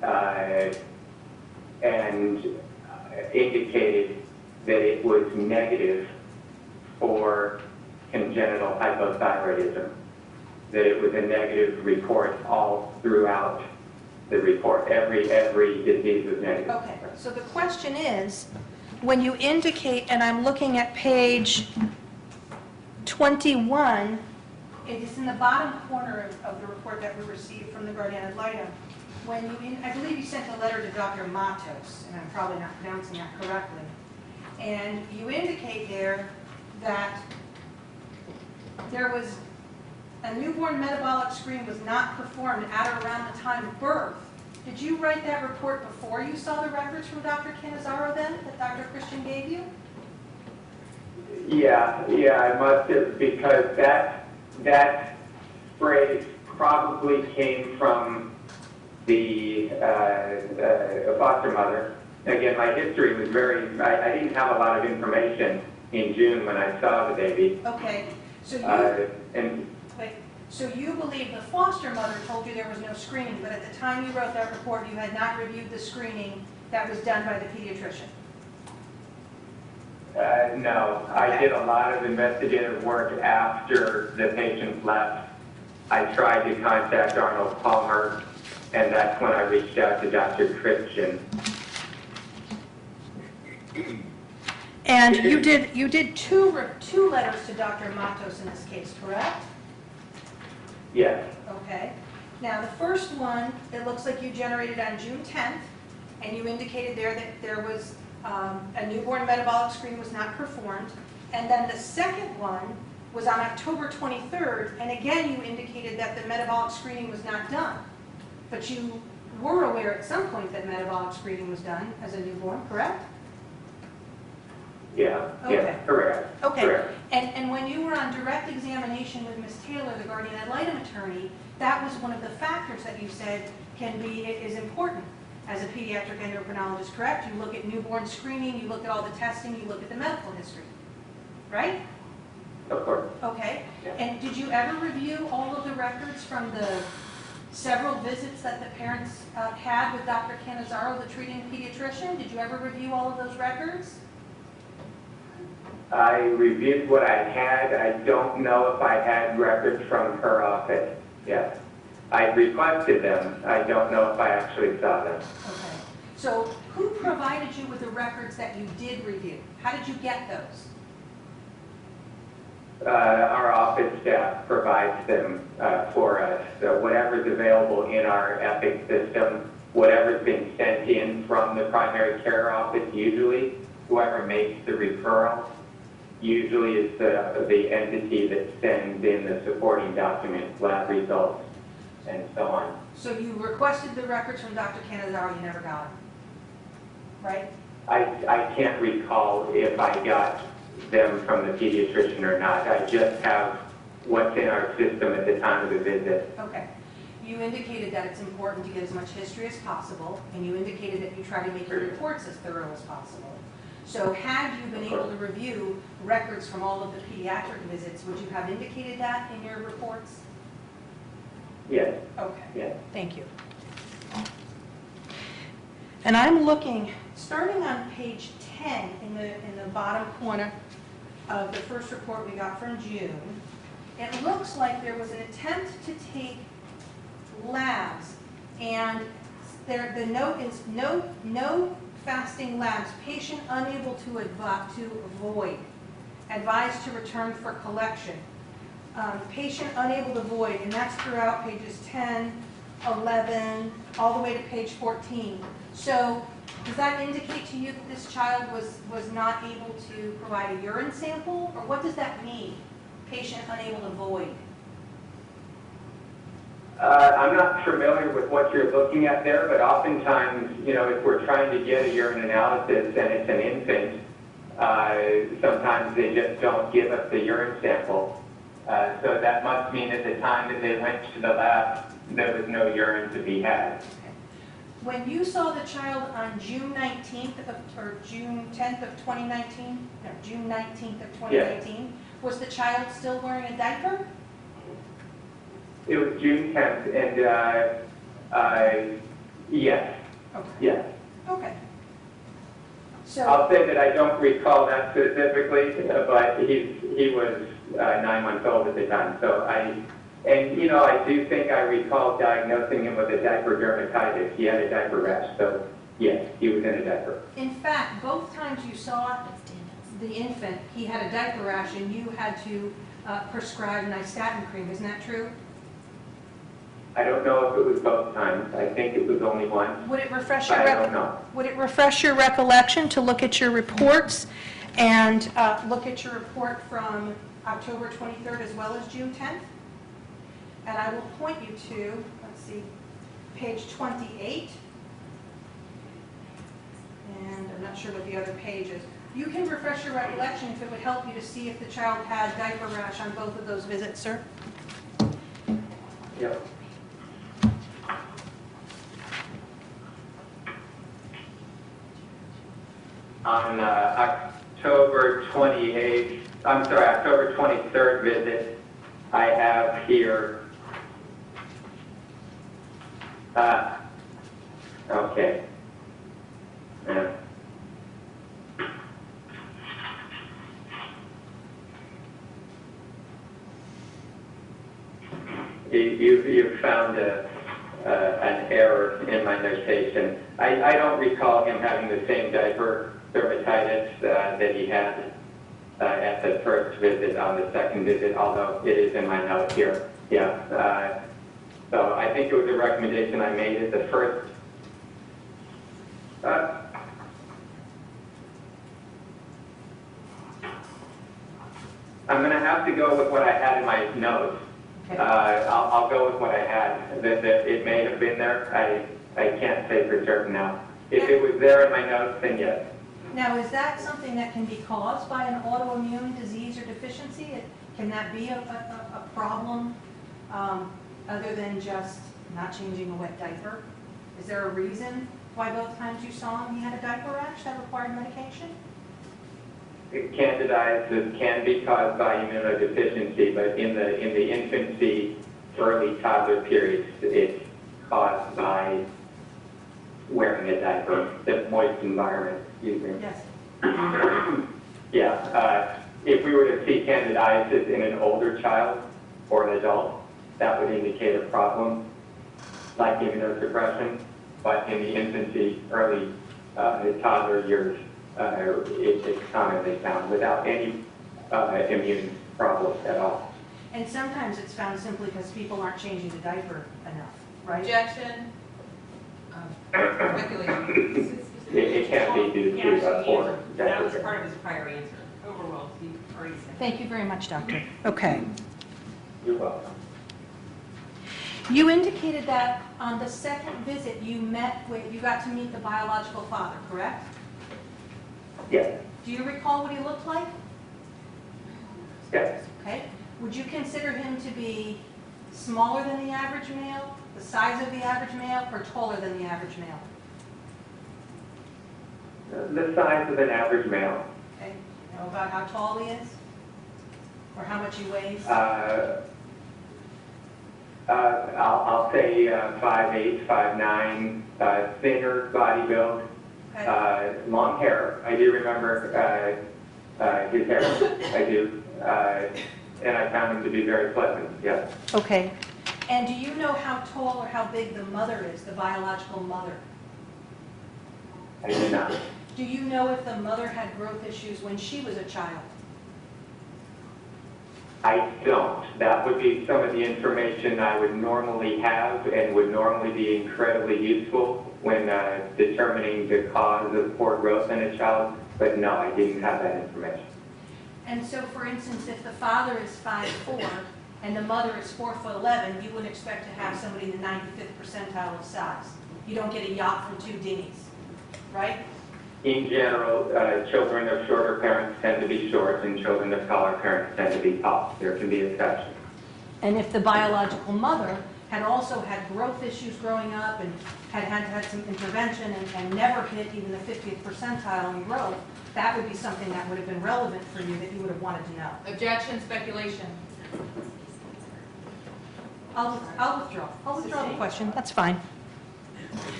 E: and indicated that it was negative for congenital hypothyroidism, that it was a negative report all throughout the report. Every disease was negative.
A: Okay, so the question is, when you indicate, and I'm looking at page 21, it is in the bottom corner of the report that we received from the guardian ad litem. When I believe you sent a letter to Dr. Matos, and I'm probably not pronouncing that correctly, and you indicate there that there was a newborn metabolic screen was not performed at or around the time of birth. Did you write that report before you saw the records from Dr. Cannizzaro then, that Dr. Christian gave you?
E: Yeah, I must have, because that phrase probably came from the foster mother. Again, my history was I didn't have a lot of information in June when I saw the baby.
A: Okay, so so you believe the foster mother told you there was no screening, but at the time you wrote that report, you had not reviewed the screening that was done by the pediatrician?
E: No, I did a lot of investigative work after the patient left. I tried to contact Arnold Palmer, and that's when I reached out to Dr. Christian.
A: And you did two letters to Dr. Matos in this case, correct?
E: Yes.
A: Okay. Now, the first one, it looks like you generated on June 10th, and you indicated there that there was a newborn metabolic screen was not performed. And then the second one was on October 23rd, and again, you indicated that the metabolic screening was not done. But you were aware at some point that metabolic screening was done as a newborn, correct?
E: Yeah,
A: Okay.
E: yeah, correct.
A: Okay,
E: Correct.
A: and when you were on direct examination with Ms. Taylor, the guardian ad litem attorney, that was one of the factors that you said is important as a pediatric endocrinologist, correct? You look at newborn screening, you look at all the testing, you look at the medical history, right?
E: Of course.
A: Okay,
E: Yeah.
A: and did you ever review all of the records from the several visits that the parents had with Dr. Cannizzaro, the treating pediatrician? Did you ever review all of those records?
E: I reviewed what I had. I don't know if I had records from her office. Yes. I requested them. I don't know if I actually saw them.
A: Okay. So who provided you with the records that you did review? How did you get those?
E: Our office staff provides them for us. So whatever's available in our EPIC system, whatever's been sent in from the primary care office, usually, whoever makes the referral, usually is the entity that sends in the supporting documents, lab results, and so on.
A: So you requested the records from Dr. Cannizzaro, you never got them, right?
E: I can't recall if I got them from the pediatrician or not. I just have what's in our system at the time of the visit.
A: Okay. You indicated that it's important to get as much history as possible, and you indicated that you try to make your reports as thorough as possible. So had you been able to review records from all of the pediatric visits, would you have indicated that in your reports?
E: Yes.
A: Okay.
E: Yes.
A: Thank you. And I'm looking, starting on page 10 in the bottom corner of the first report we got from June, it looks like there was an attempt to take labs, and the note is no fasting labs, patient unable to avoid, advised to return for collection. Patient unable to void, and that's throughout pages 10, 11, all the way to page 14. So does that indicate to you that this child was not able to provide a urine sample, or what does that mean, patient unable to void?
E: I'm not familiar with what you're looking at there, but oftentimes, if we're trying to get a urine analysis and it's an infant, sometimes they just don't give us the urine sample. So that must mean at the time that they went to the lab, there was no urine to be had.
A: When you saw the child on June 19th or June 10th of 2019, no, June 19th of 2019, was the child still wearing a diaper?
E: It was June 10th, and yes,
A: Okay.
E: yes.
A: Okay. So,
E: I'll say that I don't recall that specifically, but he was 9 months old at the time. So I do think I recall diagnosing him with a diaper dermatitis. He had a diaper rash, so yes, he was in a diaper.
A: in fact, both times you saw the infant, he had a diaper rash and you had to prescribe nystatin cream. Isn't that true?
E: I don't know if it was both times. I think it was only once.
A: Would it refresh your
E: I don't know.
A: Would it refresh your recollection to look at your reports and look at your report from October 23rd as well as June 10th? And I will point you to, let's see, page 28. And I'm not sure what the other page is. You can refresh your recollection if it would help you to see if the child had diaper rash on both of those visits, sir.
E: Yep. On October 28th, I'm sorry, October 23rd visit, I have here, okay. Yeah. You found an error in my notation. I don't recall him having the same diaper dermatitis that he had at the first visit on the second visit, although it is in my note here. Yeah. So I think it was a recommendation I made at the first. I'm going to have to go with what I had in my notes.
A: Okay.
E: I'll go with what I had. That it may have been there. I can't say for certain now. If it was there in my notes, then yes.
A: Now, is that something that can be caused by an autoimmune disease or deficiency? Can that be a problem other than just not changing a wet diaper? Is there a reason why both times you saw him he had a diaper rash that required medication?
E: Candidiasis can be caused by immunodeficiency, but in the infancy, early toddler periods, it's caused by wearing a diaper, the moist environment, excuse me.
A: Yes.
E: Yeah, if we were to see candidiasis in an older child or an adult, that would indicate a problem like immunosuppression, but in the infancy, early toddler years, it's commonly found without any immune problems at all.
A: And sometimes it's found simply because people aren't changing the diaper enough, right?
C: Objection. Speculation.
E: It can't be due to poor
F: That was
E: diaper.
F: part of his prior answer. Overall, he already said.
A: Thank you very much, doctor. Okay.
E: You're welcome.
A: You indicated that on the second visit you got to meet the biological father, correct?
E: Yes,
A: Do you recall what he looked like?
E: yes.
A: Okay. Would you consider him to be smaller than the average male, the size of the average male, or taller than the average male?
E: The size of an average male.
A: Okay. Know about how tall he is? Or how much he weighs?
E: I'll say 5'8", 5'9", thinner body build,
A: Okay.
E: long hair. I do remember his hair. I do. And I found him to be very pleasant, yes.
A: Okay. And do you know how tall or how big the mother is, the biological mother?
E: I do not.
A: Do you know if the mother had growth issues when she was a child?
E: I don't. That would be some of the information I would normally have and would normally be incredibly useful when determining the cause of poor growth in a child, but no, I didn't have that information.
A: And so, for instance, if the father is 5'4" and the mother is 4'11", you wouldn't expect to have somebody in the 95th percentile of size. You don't get a yacht from two dinghies, right?
E: in general, children of shorter parents tend to be short, and children of taller parents tend to be tall. There can be exceptions.
A: And if the biological mother had also had growth issues growing up and had some intervention and never hit even the 50th percentile in growth, that would be something that would have been relevant for you that you would have wanted to know.
C: Objection, speculation.
A: I'll withdraw. I'll withdraw the question. That's fine.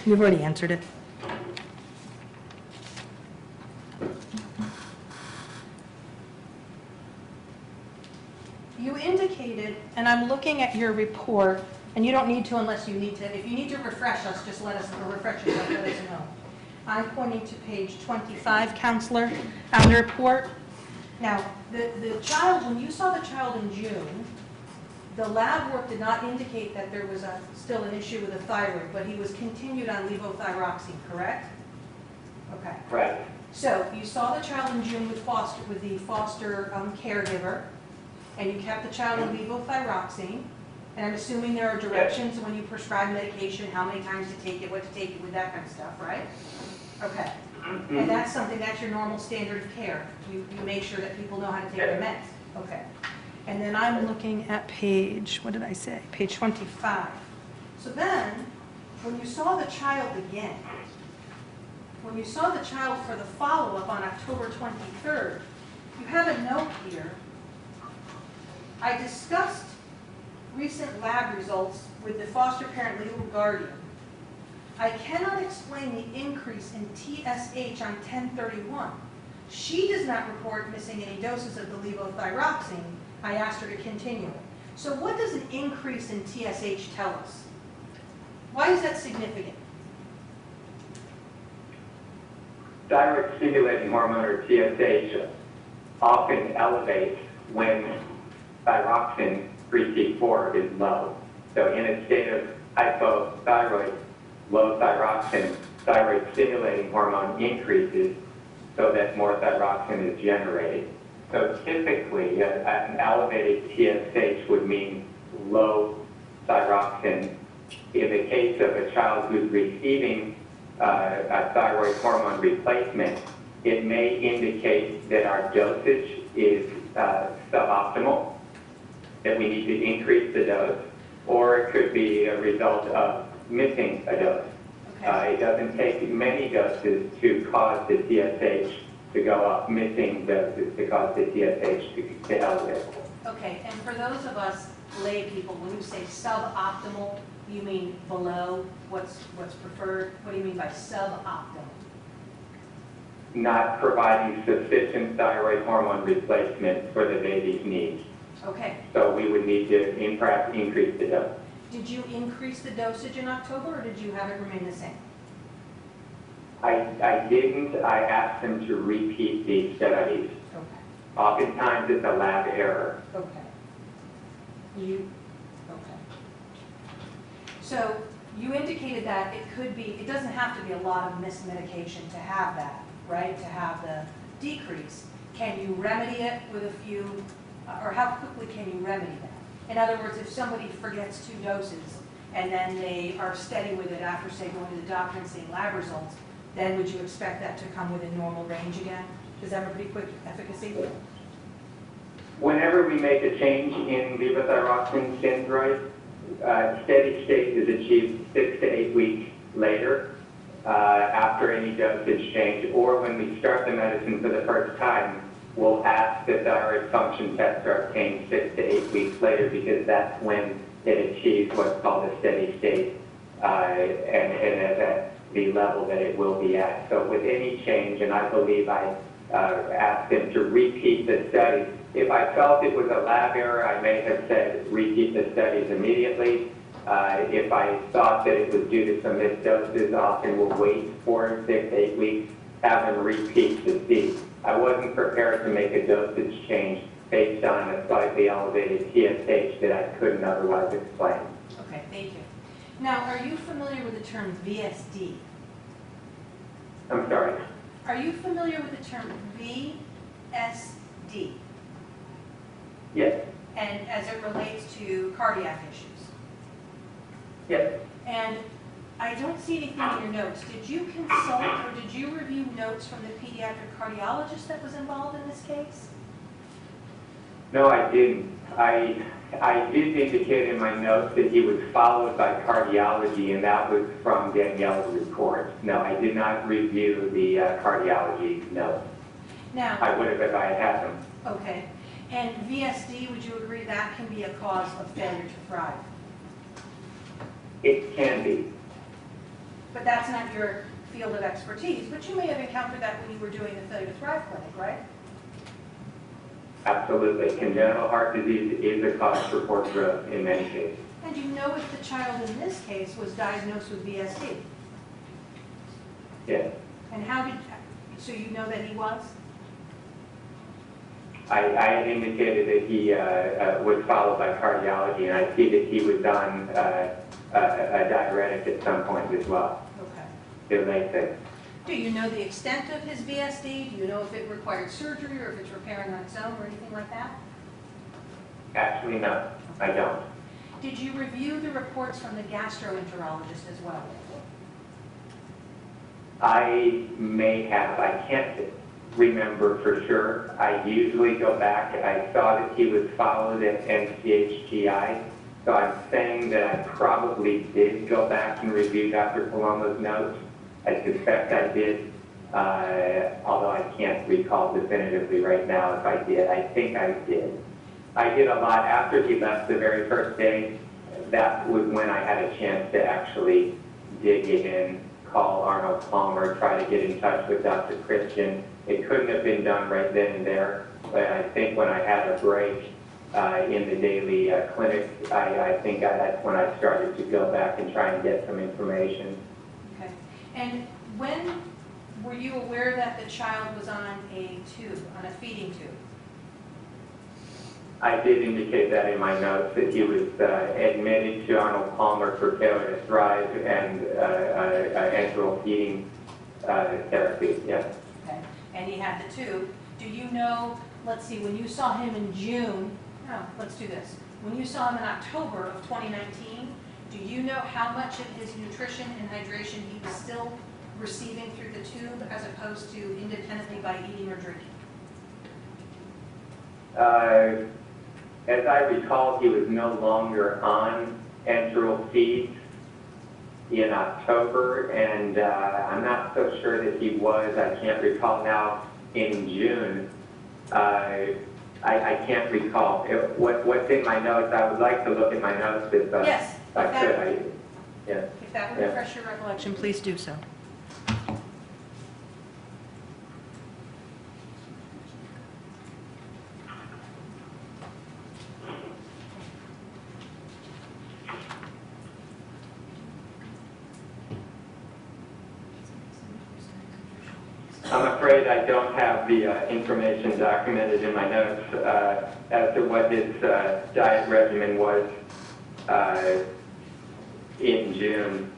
A: You've already answered it. You indicated, and I'm looking at your report, and you don't need to unless you need to. If you need to refresh us, just let us, or refresh yourself, let us know. I'm pointing to page 25, Counselor, on the report. Now, the child, when you saw the child in June, the lab work did not indicate that there was still an issue with the thyroid, but he was continued on levothyroxine, correct? Okay.
E: Right.
A: So you saw the child in June with the foster caregiver, and you kept the child on levothyroxine. And I'm assuming there are directions when you prescribe medication, how many times to take it, what to take it with, that kind of stuff, right? Okay. And that's something, that's your normal standard of care. You make sure that people know how to take their meds. Okay. And then I'm looking at page, what did I say? Page 25. So then, when you saw the child again, when you saw the child for the follow-up on October 23rd, you have a note here. I discussed recent lab results with the foster parent legal guardian. I cannot explain the increase in TSH on 1031. She does not report missing any doses of the levothyroxine. I asked her to continue it. So what does an increase in TSH tell us? Why is that significant?
E: Thyroid stimulating hormone, or TSH, often elevates when thyroxine 3T4 is low. So in a state of hypothyroid, low thyroxine, thyroid stimulating hormone increases so that more thyroxine is generated. So typically, an elevated TSH would mean low thyroxine. In the case of a child who's receiving a thyroid hormone replacement, it may indicate that our dosage is suboptimal, that we need to increase the dose, or it could be a result of missing a dose.
A: Okay.
E: It doesn't take many doses to cause the TSH to go up, missing doses to cause the TSH to elevate.
A: Okay, and for those of us lay people, when you say suboptimal, you mean below what's preferred? What do you mean by suboptimal?
E: Not providing sufficient thyroid hormone replacement for the baby's needs.
A: Okay.
E: So we would need to perhaps increase the dose.
A: Did you increase the dosage in October, or did you have it remain the same?
E: I didn't. I asked them to repeat these studies.
A: Okay.
E: Oftentimes it's a lab error.
A: Okay. Okay. So you indicated that it could be, it doesn't have to be a lot of missed medication to have that, right? To have the decrease. Can you remedy it with a few, or how quickly can you remedy that? In other words, if somebody forgets 2 doses and then they are steady with it after, say, going to the doctor and seeing lab results, then would you expect that to come within normal range again? Does that have a pretty quick efficacy?
E: Whenever we make a change in levothyroxine Synthroid, steady state is achieved 6 to 8 weeks later after any dosage change, or when we start the medicine for the first time, we'll ask the thyroid function test are obtained 6 to 8 weeks later, because that's when it achieves what's called a steady state and is at the level that it will be at. So with any change, and I believe I asked them to repeat the study. If I felt it was a lab error, I may have said repeat the studies immediately. If I thought that it was due to some missed doses, often we'll wait 4 to 6, 8 weeks, have them repeat to see. I wasn't prepared to make a dosage change based on a slightly elevated TSH that I couldn't otherwise explain.
A: Okay, thank you. Now, are you familiar with the term VSD?
E: I'm sorry.
A: Are you familiar with the term VSD?
E: Yes.
A: And as it relates to cardiac issues?
E: Yes.
A: And I don't see anything in your notes. Did you consult or did you review notes from the pediatric cardiologist that was involved in this case?
E: No, I didn't. I did indicate in my notes that he was followed by cardiology, and that was from Danielle's report. No, I did not review the cardiology notes.
A: Now,
E: I would have if I had had them.
A: okay. And VSD, would you agree that can be a cause of failure to thrive?
E: It can be.
A: But that's not your field of expertise. But you may have encountered that when you were doing the Failure to Thrive clinic, right?
E: Absolutely. Congenital heart disease is a cause for poor growth in many cases.
A: And you know if the child in this case was diagnosed with VSD?
E: Yes.
A: And how did, so you know that he was?
E: I had indicated that he was followed by cardiology, and I see that he was on a diuretic at some point as well.
A: Okay.
E: It makes sense.
A: Do you know the extent of his VSD? Do you know if it required surgery or if it's repairing on its own or anything like that?
E: Actually, no, I don't.
A: Did you review the reports from the gastroenterologist as well?
E: I may have. I can't remember for sure. I usually go back. I saw that he was followed at NCHGI, so I'm saying that I probably did go back and review Dr. Paloma's notes. I suspect I did, although I can't recall definitively right now if I did. I think I did. I did a lot after he left the very first day. That was when I had a chance to actually dig in, call Arnold Palmer, try to get in touch with Dr. Christian. It couldn't have been done right then and there, but I think when I had a break in the daily clinic, I think that's when I started to go back and try and get some information.
A: Okay. And when were you aware that the child was on a tube, on a feeding tube?
E: I did indicate that in my notes, that he was admitted to Arnold Palmer for failure to thrive and enteral feeding therapy, yes.
A: Okay. And he had the tube. Do you know, let's see, when you saw him in June, no, let's do this. When you saw him in October of 2019, do you know how much of his nutrition and hydration he was still receiving through the tube as opposed to independently by eating or drinking?
E: As I recall, he was no longer on enteral feeds in October, and I'm not so sure that he was. I can't recall now in June. I can't recall. What's in my notes? I would like to look at my notes if
A: Yes,
E: I
A: if that-
E: could. Yeah.
A: If that would
E: Yeah.
A: refresh your recollection, please do so.
E: I'm afraid I don't have the information documented in my notes as to what his diet regimen was in June.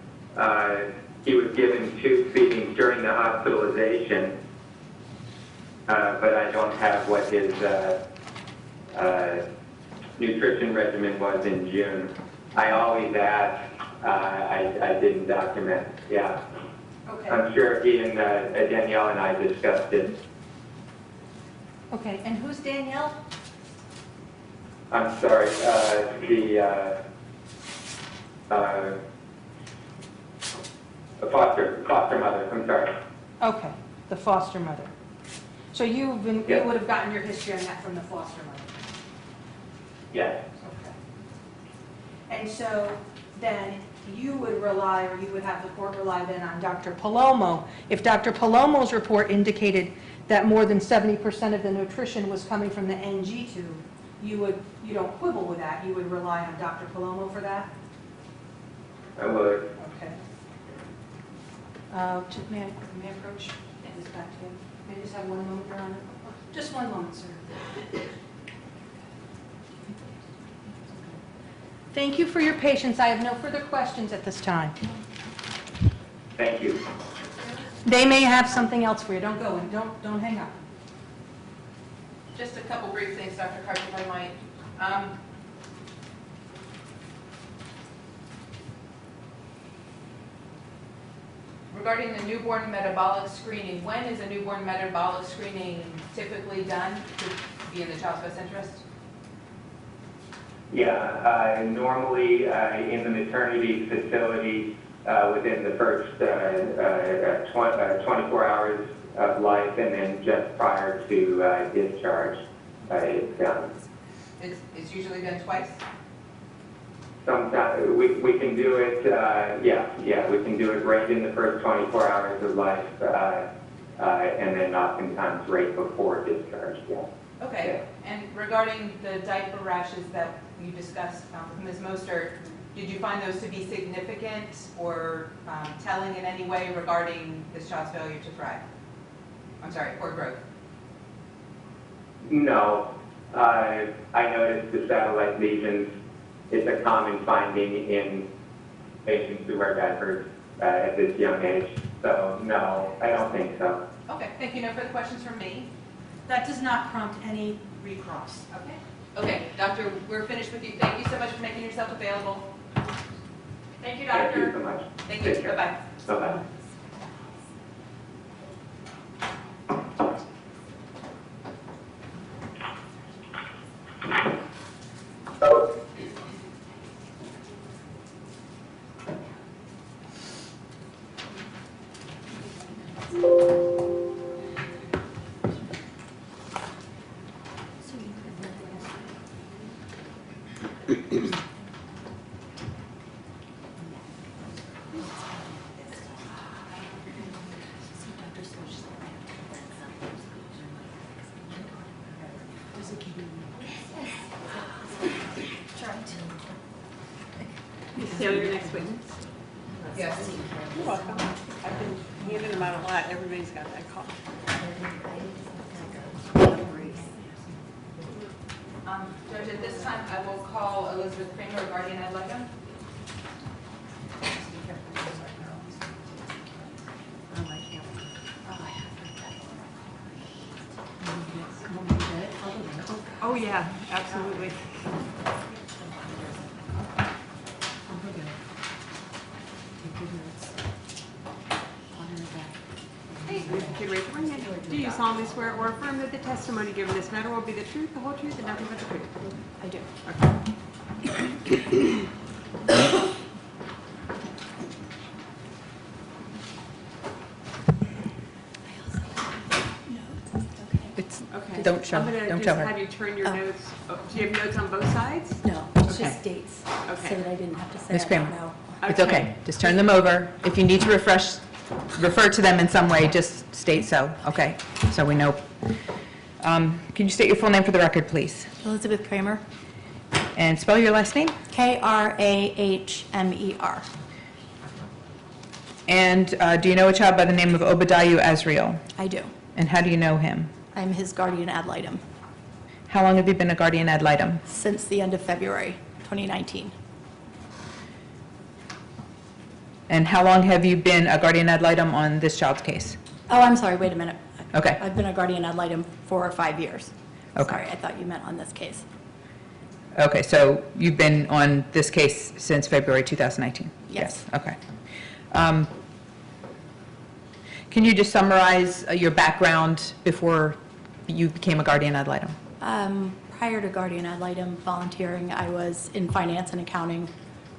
E: He was given tube feedings during the hospitalization, but I don't have what his nutrition regimen was in June. I always ask. I didn't document. Yeah.
A: Okay.
E: I'm sure he and Danielle and I discussed it.
A: Okay, and who's Danielle?
E: I'm sorry, the foster mother, I'm sorry.
A: Okay, the foster mother. So you
E: Yes.
A: would have gotten your history on that from the foster mother?
E: Yes,
A: Okay. And so then you would rely, or you would have the court rely then on Dr. Palomo. If Dr. Palomo's report indicated that more than 70% of the nutrition was coming from the NG tube, you don't quibble with that, you would rely on Dr. Palomo for that?
E: I would.
A: Okay. May I approach this back to you? May I just have one moment, Your Honor? Just one moment, sir. Thank you for your patience. I have no further questions at this time.
E: Thank you.
A: They may have something else for you. Don't go and don't hang up.
C: Just a couple brief things, Dr. Karch, if I might. regarding the newborn metabolic screening, when is a newborn metabolic screening typically done to be in the child's best interest?
E: Yeah, normally in the maternity facility, within the first 24 hours of life, and then just prior to discharge, it's done.
C: It's usually done twice?
E: Sometimes we can do it, we can do it right in the first 24 hours of life, and then oftentimes right before discharge, yeah.
C: Okay, and regarding the diaper rashes that you discussed with Ms. Mostert, did you find those to be significant or telling in any way regarding this child's failure to thrive? I'm sorry, poor growth.
E: No, I noticed the satellite lesions. It's a common finding in patients who wear diapers at this young age. So no, I don't think so.
C: Okay, thank you. No further questions from me.
A: That does not prompt any recross.
C: Okay. Okay, doctor, we're finished with you. Thank you so much for making yourself available.
D: Thank you,
E: Thank you
D: doctor.
E: so much.
C: Thank you.
E: Take care.
C: Bye-bye.
E: Bye-bye.
B: Ms. Taylor, your next witness.
C: Yes.
B: You're welcome. I've been handing them out a lot. Everybody's got that call.
C: Judge, at this time, I will call Elizabeth Kramer, guardian ad litem.
B: Oh, yeah, absolutely. If you could raise your right hand. Do you solemnly swear or affirm that the testimony given in this matter will be the truth, the whole truth, and nothing but the truth?
F: I do.
B: Okay.
G: Don't show-
B: I'm gonna
G: don't
B: just
G: show her.
B: have you turn your
F: Oh.
B: notes. Do you have notes on both sides?
F: No, it's
B: Okay.
F: just dates, so
B: Okay.
F: that I didn't have to say
G: Ms.
F: I don't
G: Kramer.
F: know.
G: It's okay, just turn them over. If you need to refer to them in some way, just state so, okay? So we know. Can you state your full name for the record, please?
F: Elizabeth Kramer,
G: And spell your last name?
F: Krahmer.
G: And do you know a child by the name of Obadiah Azriel?
F: I do.
G: And how do you know him?
F: I'm his guardian ad litem
G: How long have you been a guardian ad litem?
F: since the end of February 2019.
G: And how long have you been a guardian ad litem on this child's case?
F: Oh, I'm sorry, wait a minute.
G: Okay.
F: I've been a guardian ad litem for 5 years.
G: Okay.
F: Sorry, I thought you meant on this case.
G: Okay, so you've been on this case since February 2019?
F: Yes.
G: Okay. Can you just summarize your background before you became a guardian ad litem?
F: Prior to guardian ad litem volunteering, I was in finance and accounting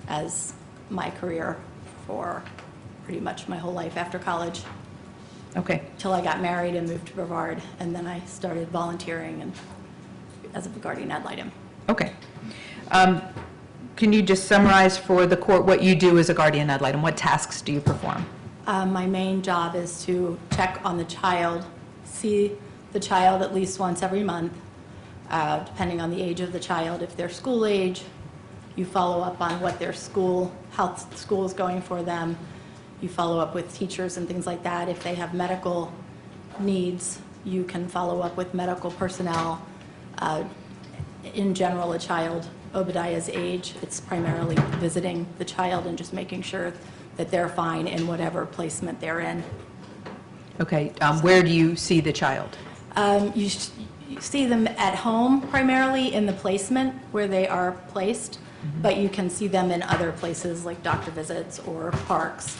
F: as my career for pretty much my whole life after college,
G: Okay.
F: till I got married and moved to Brevard, and then I started volunteering and as a guardian ad litem.
G: Okay. Can you just summarize for the court what you do as a guardian ad litem? What tasks do you perform?
F: My main job is to check on the child, see the child at least once every month, depending on the age of the child. If they're school age, you follow up on what their school, how school is going for them. You follow up with teachers and things like that. If they have medical needs, you can follow up with medical personnel. In general, a child Obadiah's age, it's primarily visiting the child and just making sure that they're fine in whatever placement they're in.
G: Okay. Where do you see the child?
F: You see them at home primarily in the placement where they are placed, but you can see them in other places like doctor visits or parks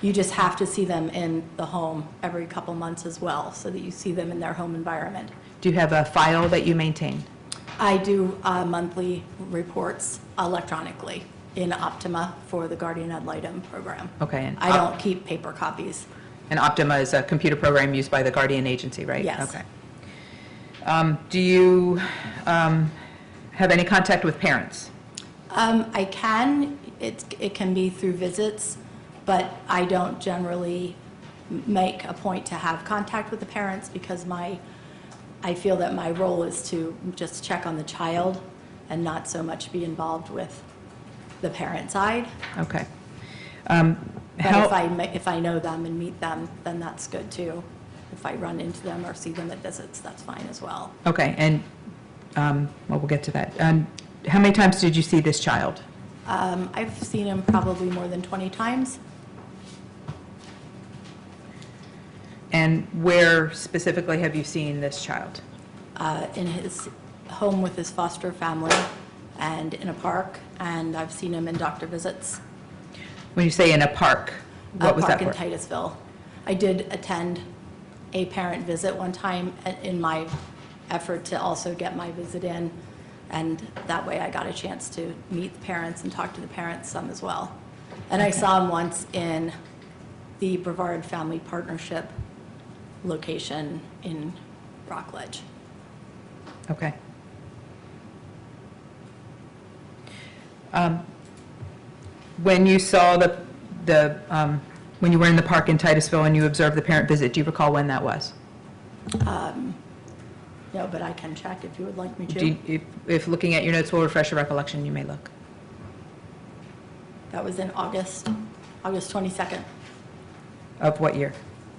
F: You just have to see them in the home every couple months as well, so that you see them in their home environment.
G: Do you have a file that you maintain?
F: I do monthly reports electronically in Optima for the Guardian Ad Litem program.
G: Okay, and
F: I don't keep paper copies.
G: And Optima is a computer program used by the Guardian Agency, right?
F: Yes.
G: Okay. Do you have any contact with parents?
F: I can, it can be through visits, but I don't generally make a point to have contact with the parents because I feel that my role is to just check on the child and not so much be involved with the parent side.
G: Okay.
F: But if I know them and meet them, then that's good too. If I run into them or see them at visits, that's fine as well.
G: Okay, and, well, we'll get to that. How many times did you see this child?
F: I've seen him probably more than 20 times.
G: And where specifically have you seen this child?
F: In his home with his foster family and in a park, and I've seen him in doctor visits.
G: When you say in a park, what was that for?
F: A park in Titusville. I did attend a parent visit one time in my effort to also get my visit in, and that way I got a chance to meet the parents and talk to the parents some as well. And I saw him once in the Brevard Family Partnership location in Rockledge.
G: Okay. When you saw when you were in the park in Titusville and you observed the parent visit, do you recall when that was?
F: No, but I can check if you would like me to.
G: If looking at your notes will refresh your recollection, you may look.
F: That was in August 22nd,
G: Of what year?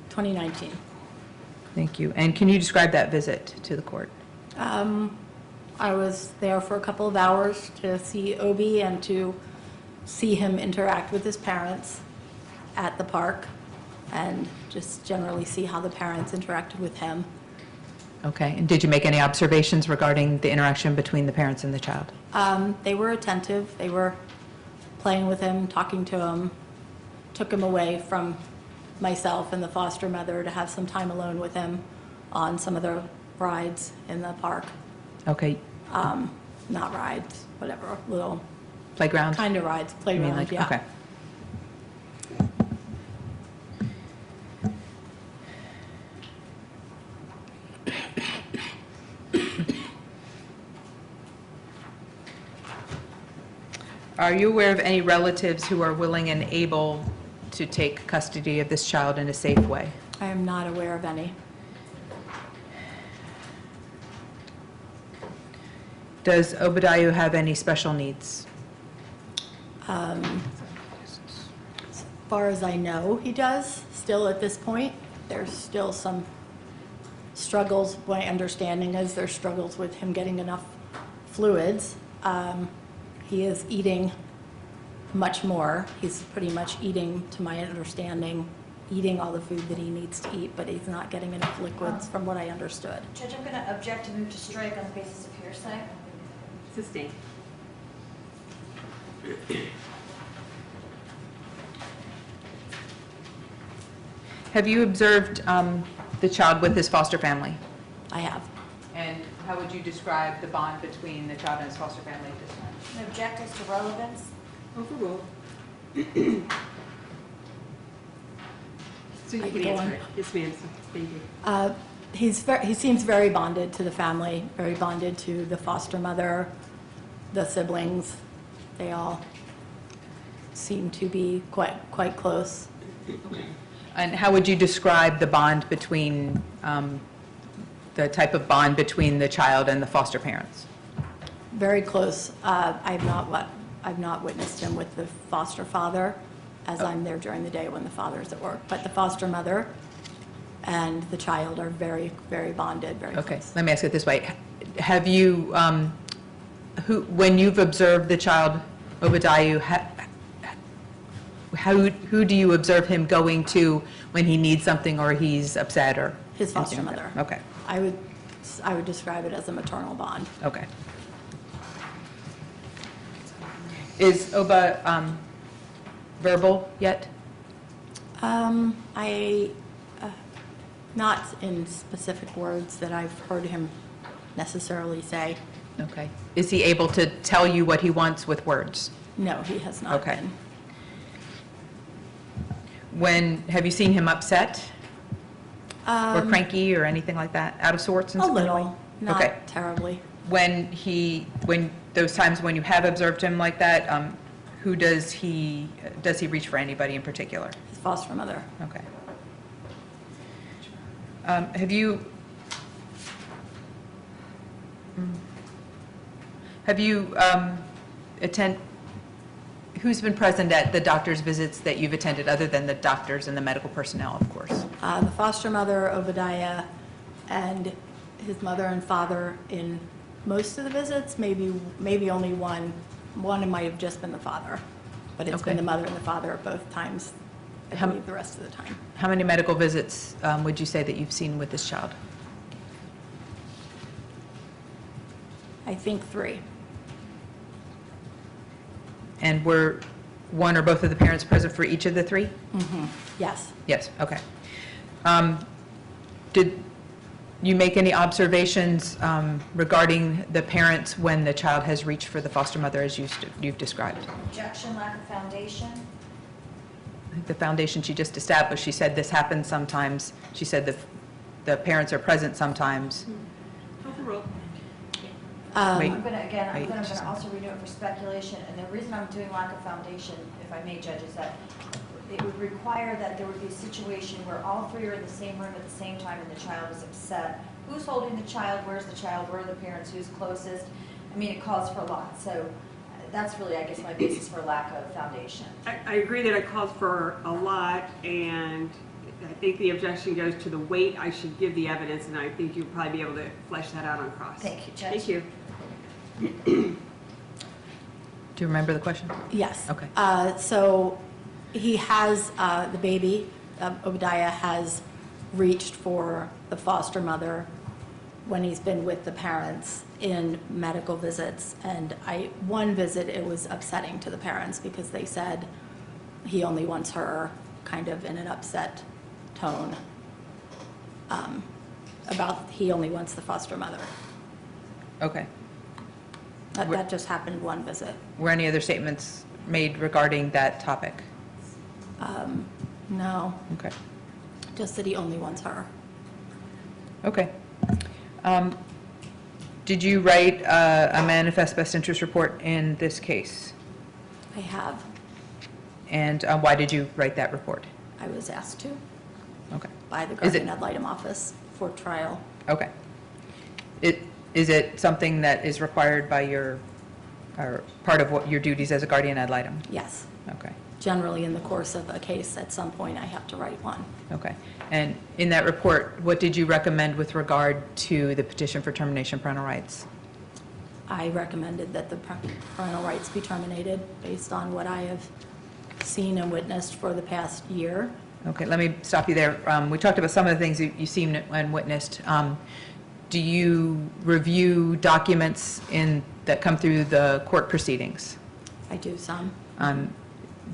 F: 2019.
G: Thank you. And can you describe that visit to the court?
F: I was there for a couple of hours to see Obi and to see him interact with his parents at the park and just generally see how the parents interacted with him.
G: Okay. And did you make any observations regarding the interaction between the parents and the child?
F: They were attentive. They were playing with him, talking to him, took him away from myself and the foster mother to have some time alone with him on some of the rides in the park.
G: Okay.
F: Not rides, whatever, little
G: Playground?
F: kind of rides,
G: You mean
F: playground,
G: like-
F: yeah.
G: Okay. Are you aware of any relatives who are willing and able to take custody of this child in a safe way?
F: I am not aware of any.
G: Does Obadiah have any special needs?
F: As far as I know, he does, still at this point. There's still some struggles. My understanding is there's struggles with him getting enough fluids. He is eating much more. He's pretty much eating, to my understanding, eating all the food that he needs to eat, but he's not getting enough liquids from what I understood.
H: Judge, I'm going to object to move to strike on the basis of hearsay.
B: Sustain.
G: Have you observed the child with his foster family?
F: I have.
G: And how would you describe the bond between the child and his foster family at this time?
H: And object as to relevance.
B: Overruled. So you
F: I
B: can
F: go
B: answer
F: on.
B: it. Yes, ma'am. Thank you.
F: He seems very bonded to the family, very bonded to the foster mother, the siblings. They all seem to be quite close.
G: And how would you describe the bond between, the type of bond between the child and the foster parents?
F: Very close. I've not witnessed him with the foster father, as I'm there during the day when the father's at work. But the foster mother and the child are very, very bonded, very
G: Okay,
F: close.
G: let me ask it this way. Have you, when you've observed the child, Obadiah, who do you observe him going to when he needs something or he's upset or?
F: His foster mother.
G: Okay,
F: I would describe it as a maternal bond.
G: okay. Is Oba verbal yet?
F: Not in specific words that I've heard him necessarily say.
G: Okay. Is he able to tell you what he wants with words?
F: No, he has not
G: Okay.
F: been.
G: Have you seen him upset or
F: Um,
G: cranky or anything like that? Out of sorts in
F: A
G: some way?
F: little, not
G: Okay.
F: terribly.
G: When those times when you have observed him like that, does he reach for anybody in particular?
F: His foster mother.
G: Okay. Have you who's been present at the doctor's visits that you've attended, other than the doctors and the medical personnel, of course?
F: The foster mother, Obadiah, and his mother and father in most of the visits, maybe only one. One might have just been the father, but it's been
G: Okay.
F: the mother and the father at both times, I
G: How-
F: believe, the rest of the time.
G: How many medical visits would you say that you've seen with this child?
F: I think 3.
G: And were one or both of the parents present for each of the 3?
F: Yes.
G: Yes, okay. Did you make any observations regarding the parents when the child has reached for the foster mother as you've described?
H: Objection, lack of foundation.
G: I think the foundation she just established, she said this happens sometimes. She said the parents are present sometimes.
B: Call the roll.
G: Wait.
H: I'm gonna
G: she's-
H: also renew it for speculation, and the reason I'm doing lack of foundation, if I may, Judge, is that it would require that there would be a situation where all 3 are in the same room at the same time and the child is upset. Who's holding the child? Where's the child? Where are the parents? Who's closest? I mean, it calls for a lot, so that's really, I guess, my basis for lack of foundation.
B: I agree that it calls for a lot, and I think the objection goes to the weight I should give the evidence, and I think you'll probably be able to flesh that out on cross.
H: Thank you, Judge.
B: Thank you.
G: Do you remember the question?
F: Yes.
G: Okay.
F: So he has, the baby, Obadiah, has reached for the foster mother when he's been with the parents in medical visits. And one visit, it was upsetting to the parents because they said he only wants her, kind of in an upset tone, about he only wants the foster mother.
G: Okay.
F: That just happened one visit.
G: Were any other statements made regarding that topic?
F: No,
G: Okay.
F: just that he only wants her.
G: Okay. Did you write a manifest best interest report in this case?
F: I have.
G: And why did you write that report?
F: I was asked to
G: Okay.
F: by the
G: Is it-
F: guardian ad litem office for trial.
G: Okay. Is it something that is required by or part of what your duties as a guardian ad litem?
F: Yes.
G: Okay.
F: Generally, in the course of a case, at some point, I have to write one.
G: Okay. And in that report, what did you recommend with regard to the petition for termination of parental rights?
F: I recommended that the parental rights be terminated based on what I have seen and witnessed for the past year.
G: Okay, let me stop you there. We talked about some of the things you've seen and witnessed. Do you review documents that come through the court proceedings?
F: I do some.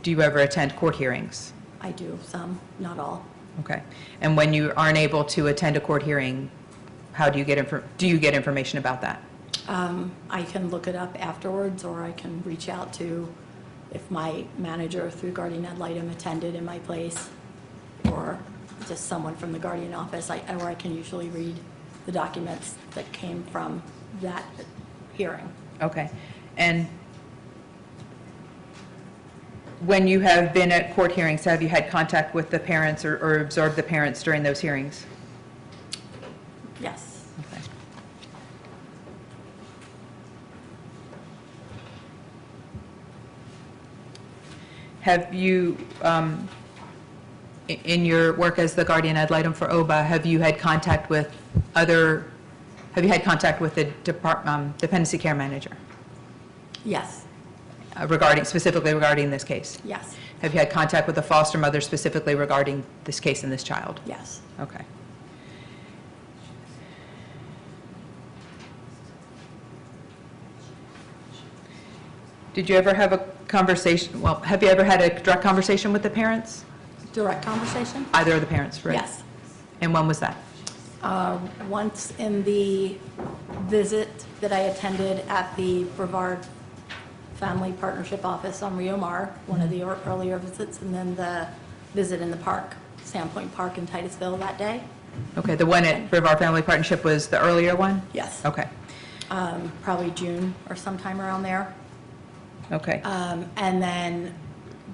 G: Do you ever attend court hearings?
F: I do some, not all.
G: Okay. And when you aren't able to attend a court hearing, how do you get information about that?
F: I can look it up afterwards, or I can reach out to, if my manager through guardian ad litem attended in my place, or just someone from the guardian office, or I can usually read the documents that came from that hearing.
G: Okay. And when you have been at court hearings, have you had contact with the parents or observed the parents during those hearings?
F: Yes.
G: Okay. Have you, in your work as the guardian ad litem for OBA, have you had contact with the dependency care manager
F: Yes.
G: specifically regarding this case?
F: Yes.
G: Have you had contact with the foster mother specifically regarding this case and this child?
F: Yes.
G: Okay. Did you ever have a conversation, have you ever had a direct conversation with the parents
F: Direct conversation?
G: Either of the parents, right?
F: Yes.
G: And when was that?
F: Once in the visit that I attended at the Brevard Family Partnership Office on Rio Mar, one of the earlier visits, and then the visit in the park, Sandpoint Park in Titusville that day.
G: Okay, the one at Brevard Family Partnership was the earlier one?
F: Yes.
G: Okay,
F: Probably June or sometime around there.
G: okay.
F: And then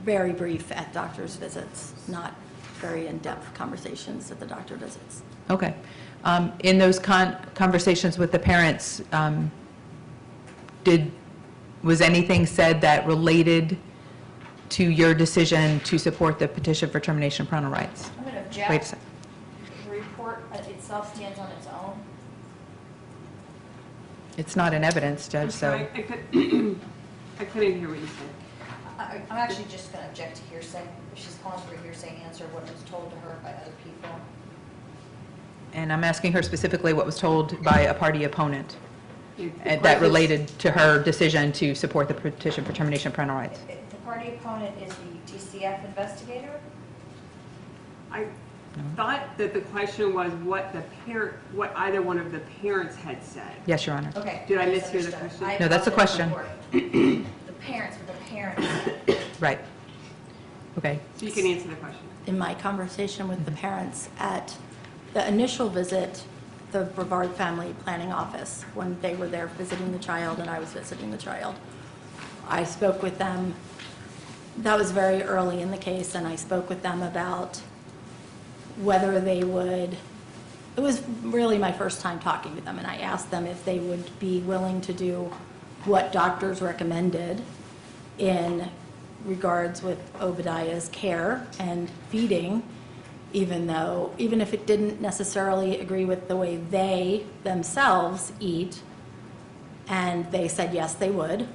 F: very brief at doctor's visits, not very in-depth conversations at the doctor visits.
G: Okay. In those conversations with the parents, was anything said that related to your decision to support the petition for termination of parental rights?
H: I'm going to
G: Wait a
H: object.
G: second.
H: The report itself stands on its own.
G: It's not in evidence, Judge,
B: I'm
G: so.
B: sorry, I couldn't hear what you said.
H: I'm actually just going to object to hearsay. If she's calling for a hearsay answer, what was told to her by other people.
G: And I'm asking her specifically what was told by a party opponent
B: The
G: that
B: question-
G: related to her decision to support the petition for termination of parental rights.
H: The party opponent is the DCF investigator?
B: I thought that the question was what either one of the parents had said.
G: Yes, Your Honor.
H: Okay.
B: Did I mishear the
H: misunderstood.
B: question?
H: I
G: No, that's the
H: apologize
G: question.
H: for the parents, what the parents said.
G: Right. Okay.
B: So you can answer the question.
F: In my conversation with the parents at the initial visit, the Brevard Family Planning Office, when they were there visiting the child and I was visiting the child, I spoke with them. That was very early in the case, and I spoke with them about whether they would, it was really my first time talking with them, and I asked them if they would be willing to do what doctors recommended in regards with Obadiah's care and feeding, even if it didn't necessarily agree with the way they themselves eat. And they said yes, they would.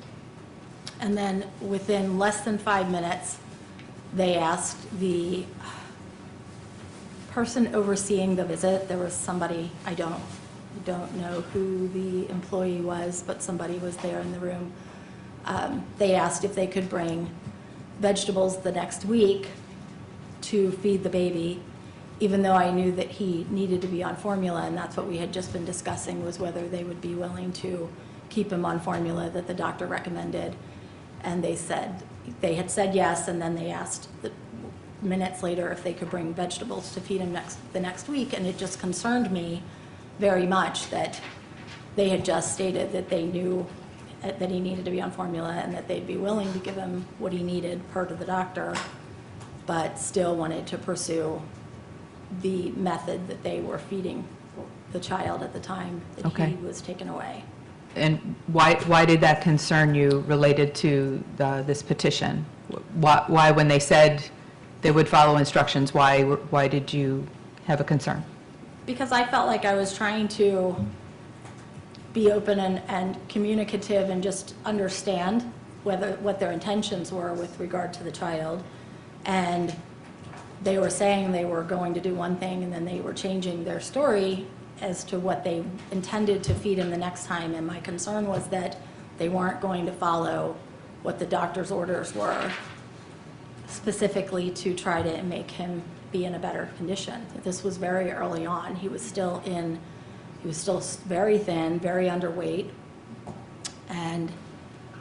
F: And then within less than 5 minutes, they asked the person overseeing the visit, there was somebody, I don't know who the employee was, but somebody was there in the room. They asked if they could bring vegetables the next week to feed the baby, even though I knew that he needed to be on formula, and that's what we had just been discussing, was whether they would be willing to keep him on formula that the doctor recommended. And they had said yes, and then they asked minutes later if they could bring vegetables to feed him the next week, and it just concerned me very much that they had just stated that they knew that he needed to be on formula and that they'd be willing to give him what he needed per to the doctor, but still wanted to pursue the method that they were feeding the child at the time that
G: Okay.
F: he was taken away.
G: And why did that concern you related to this petition? Why, when they said they would follow instructions, why did you have a concern?
F: Because I felt like I was trying to be open and communicative and just understand what their intentions were with regard to the child. And they were saying they were going to do one thing, and then they were changing their story as to what they intended to feed him the next time. And my concern was that they weren't going to follow what the doctor's orders were, specifically to try to make him be in a better condition. This was very early on. He was still very thin, very underweight. And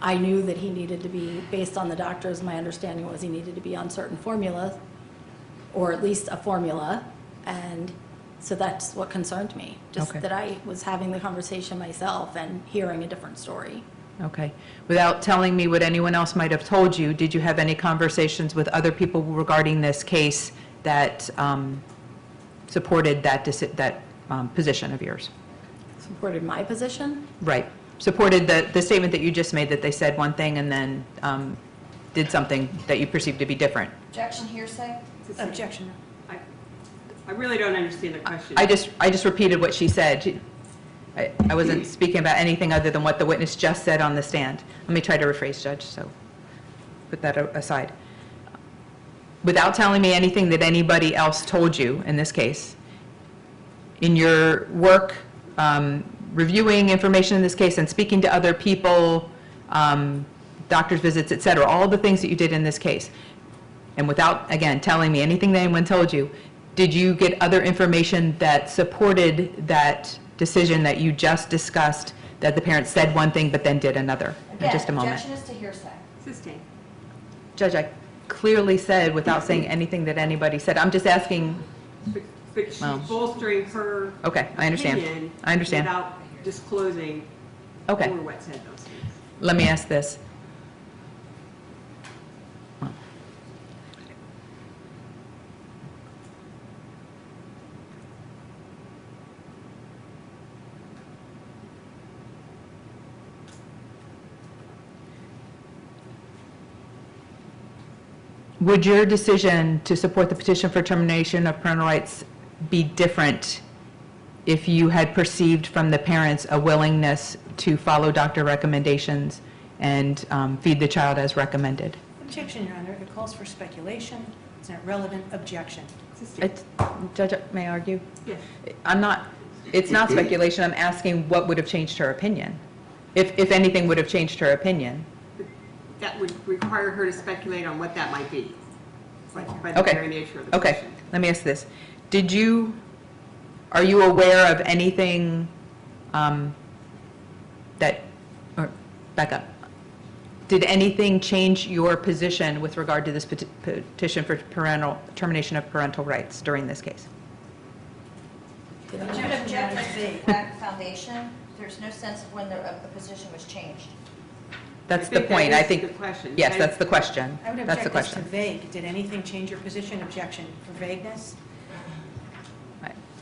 F: I knew that he needed to be, based on the doctors, my understanding was he needed to be on certain formulas, or at least a formula. And so that's what concerned me, just
G: Okay.
F: that I was having the conversation myself and hearing a different story.
G: Okay. Without telling me what anyone else might have told you, did you have any conversations with other people regarding this case that supported that position of yours?
F: Supported my position?
G: Right. Supported the statement that you just made, that they said one thing and then did something that you perceived to be different?
H: Objection, hearsay?
A: Objection.
B: I really don't understand the question.
G: I just repeated what she said. I wasn't speaking about anything other than what the witness just said on the stand. Let me try to rephrase, Judge, so put that aside. Without telling me anything that anybody else told you in this case, in your work reviewing information in this case and speaking to other people, doctor's visits, et cetera, all the things that you did in this case, and without, again, telling me anything that anyone told you, did you get other information that supported that decision that you just discussed, that the parents said one thing but then did another? In just a moment.
H: Objection is to hearsay.
B: Sustain.
G: Judge, I clearly said, without saying anything that anybody said, I'm just asking,
B: But she's
G: Well.
B: bolstering her
G: okay, I understand.
B: opinion
G: I understand.
B: without disclosing
G: Okay,
B: who or what said those things.
G: let me ask this. Would your decision to support the petition for termination of parental rights be different if you had perceived from the parents a willingness to follow doctor recommendations and feed the child as recommended?
A: Objection, Your Honor. It calls for speculation. It's an irrelevant objection.
B: Sustain.
G: Judge, may I argue?
B: Yes.
G: I'm not, it's not speculation, I'm asking what would have changed her opinion? If anything would have changed her opinion?
B: That would require her to speculate on what that might be, by the
G: Okay.
B: very nature of the
G: Okay,
B: question.
G: let me ask this. Are you aware of anything back up. Did anything change your position with regard to this petition for termination of parental rights during this case?
H: Would you object to that foundation? There's no sense of when a position was changed.
G: That's the point, I think.
B: That's the question.
G: Yes, that's the question.
A: I would
G: That's the
A: object this to
G: question.
A: vague. Did anything change your position? Objection for vagueness?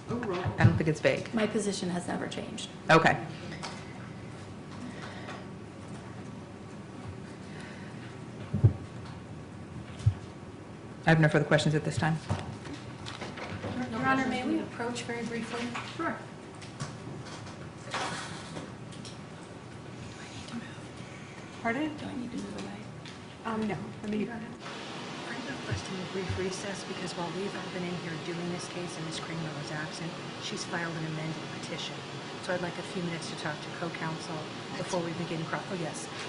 B: Overall.
G: I don't think it's vague.
F: My position has never changed.
G: Okay. I have no further questions at this time.
A: Your Honor, may we approach very briefly?
B: Sure. Pardon?
F: Do I need to move away?
B: No. I mean,
A: I'm requesting a brief recess because while we've all been in here doing this case and Ms. Kramer was absent, she's filed an amended petition. So I'd like a few minutes to talk to co-counsel before we begin,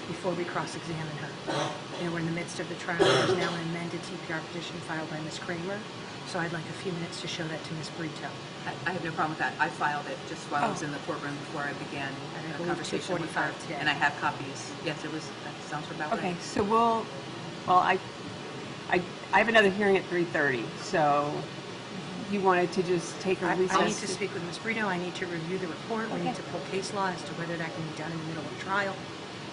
A: before we cross-examine her. And we're in the midst of the trial. There's now an amended TPR petition filed by Ms. Kramer. So I'd like a few minutes to show that to Ms. Brito.
G: I have no problem with that. I filed it just while I was in the courtroom before I began
A: And I
G: a
A: believe
G: conversation with her.
A: 2:45 today.
G: And I have copies. Yes, that sounds about right.
B: okay, so I have another hearing at 3:30, so you wanted to just take a recess?
A: I need to speak with Ms. Brito. I need to review the report. We need to pull case law as to whether that can be done in the middle of trial.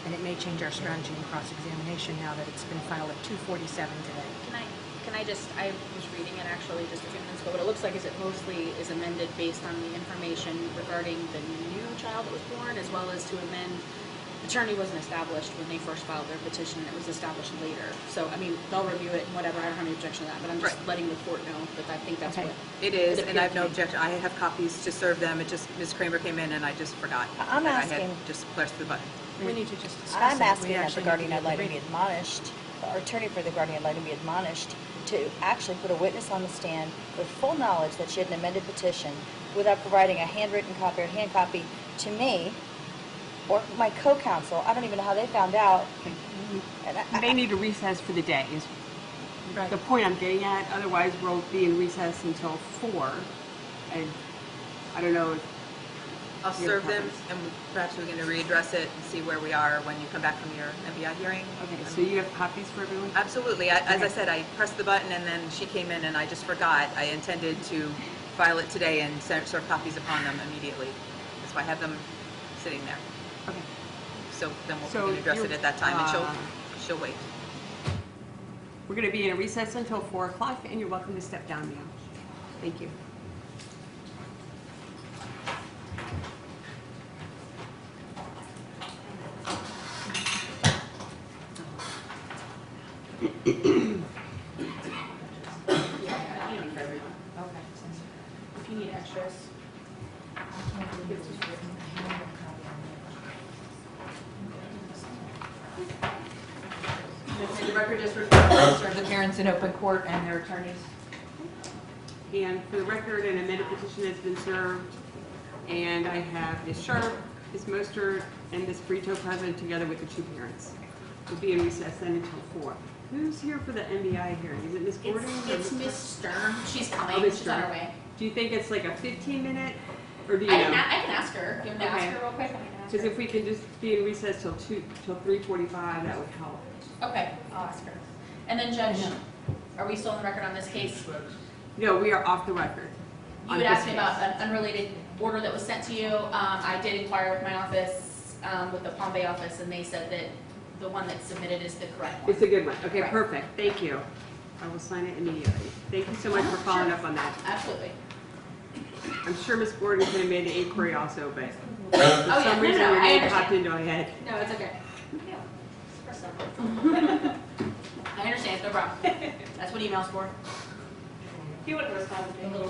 A: And it may change our strategy in cross-examination now that it's been filed at 2:47 today.
D: Can I just, I was reading it actually just a few minutes ago, what it looks like is it mostly is amended based on the information regarding the new child that was born, as well as to amend, paternity wasn't established when they first filed their petition, it was established later. So, I mean, they'll review it and whatever, I don't have any objection to that, but I'm just letting the court know that I think that's
B: Okay.
D: what.
G: It is, and I have no
D: appeared to me.
G: objection. I have copies to serve them. It just, Ms. Kramer came in and I just forgot.
I: I'm
G: that
I: asking-
G: I had just pressed the button.
A: We need to just discuss
I: I'm
A: it.
I: asking
A: We
I: that the
A: actually
I: guardian
A: need
I: ad
A: to
I: litem be
A: read.
I: admonished, our attorney for the guardian ad litem be admonished to actually put a witness on the stand with full knowledge that she had an amended petition without providing a handwritten copy or hand copy to me or my co-counsel. I don't even know how they found out. And
B: You may need a recess for the day, is the point I'm getting at. Otherwise, we'll be in recess until 4. And I don't know if
G: I'll
B: You have
G: serve them,
B: copies.
G: and perhaps we're going to readdress it and see where we are when you come back from your MBI hearing.
B: Okay, so you have copies for everyone?
G: Absolutely. As I
B: Okay.
G: said, I pressed the button and then she came in and I just forgot. I intended to file it today and serve copies upon them immediately. That's why I have them sitting there.
B: Okay.
G: So then
B: So
G: we can address it
B: you're,
G: at that time, and
B: uh,
G: she'll wait.
B: We're going to be in a recess until 4 o'clock, and you're welcome to step down now. Thank you.
A: Okay. If you need extras.
C: The record just reflects the parents in open court and their attorneys.
B: And for the record, an amended petition has been served, and I have Ms. Sharp, Ms. Mostert, and Ms. Brito present together with the two parents. We'll be in recess then until 4. Who's here for the MBI hearing? Is it Ms. Gordon?
D: It's Miss Stern, she's
B: Oh,
D: coming,
B: Miss
D: she's on her
B: Stern.
D: way.
B: Do you think it's like a 15-minute, or do you
D: I
B: know?
D: can ask her, do you want me to ask
B: Okay.
D: her real quick? I can ask
B: Because
D: her.
B: if we can just be in recess till 3:45, that would help.
D: Okay, I'll ask her. And then Judge, are we still on the record on this case?
B: No, we are off the record.
D: You
B: on
D: had
B: this
D: asked me
B: case.
D: about an unrelated order that was sent to you. I did inquire with my office, with the Palm Bay office, and they said that the one that's submitted is the correct one.
B: It's a good one. Okay,
D: Right.
B: perfect. Thank you. I will sign it immediately. Thank you so much for following up on that.
D: Absolutely.
B: I'm sure Ms. Gordon could have made the inquiry also, but
D: Oh,
B: for
D: yeah,
B: some
D: no,
B: reason
D: no,
B: your
D: I
B: name
D: understand.
B: popped into my head.
D: No, it's okay. I understand, no problem. That's what email's for.
A: He wouldn't respond to me.
D: No.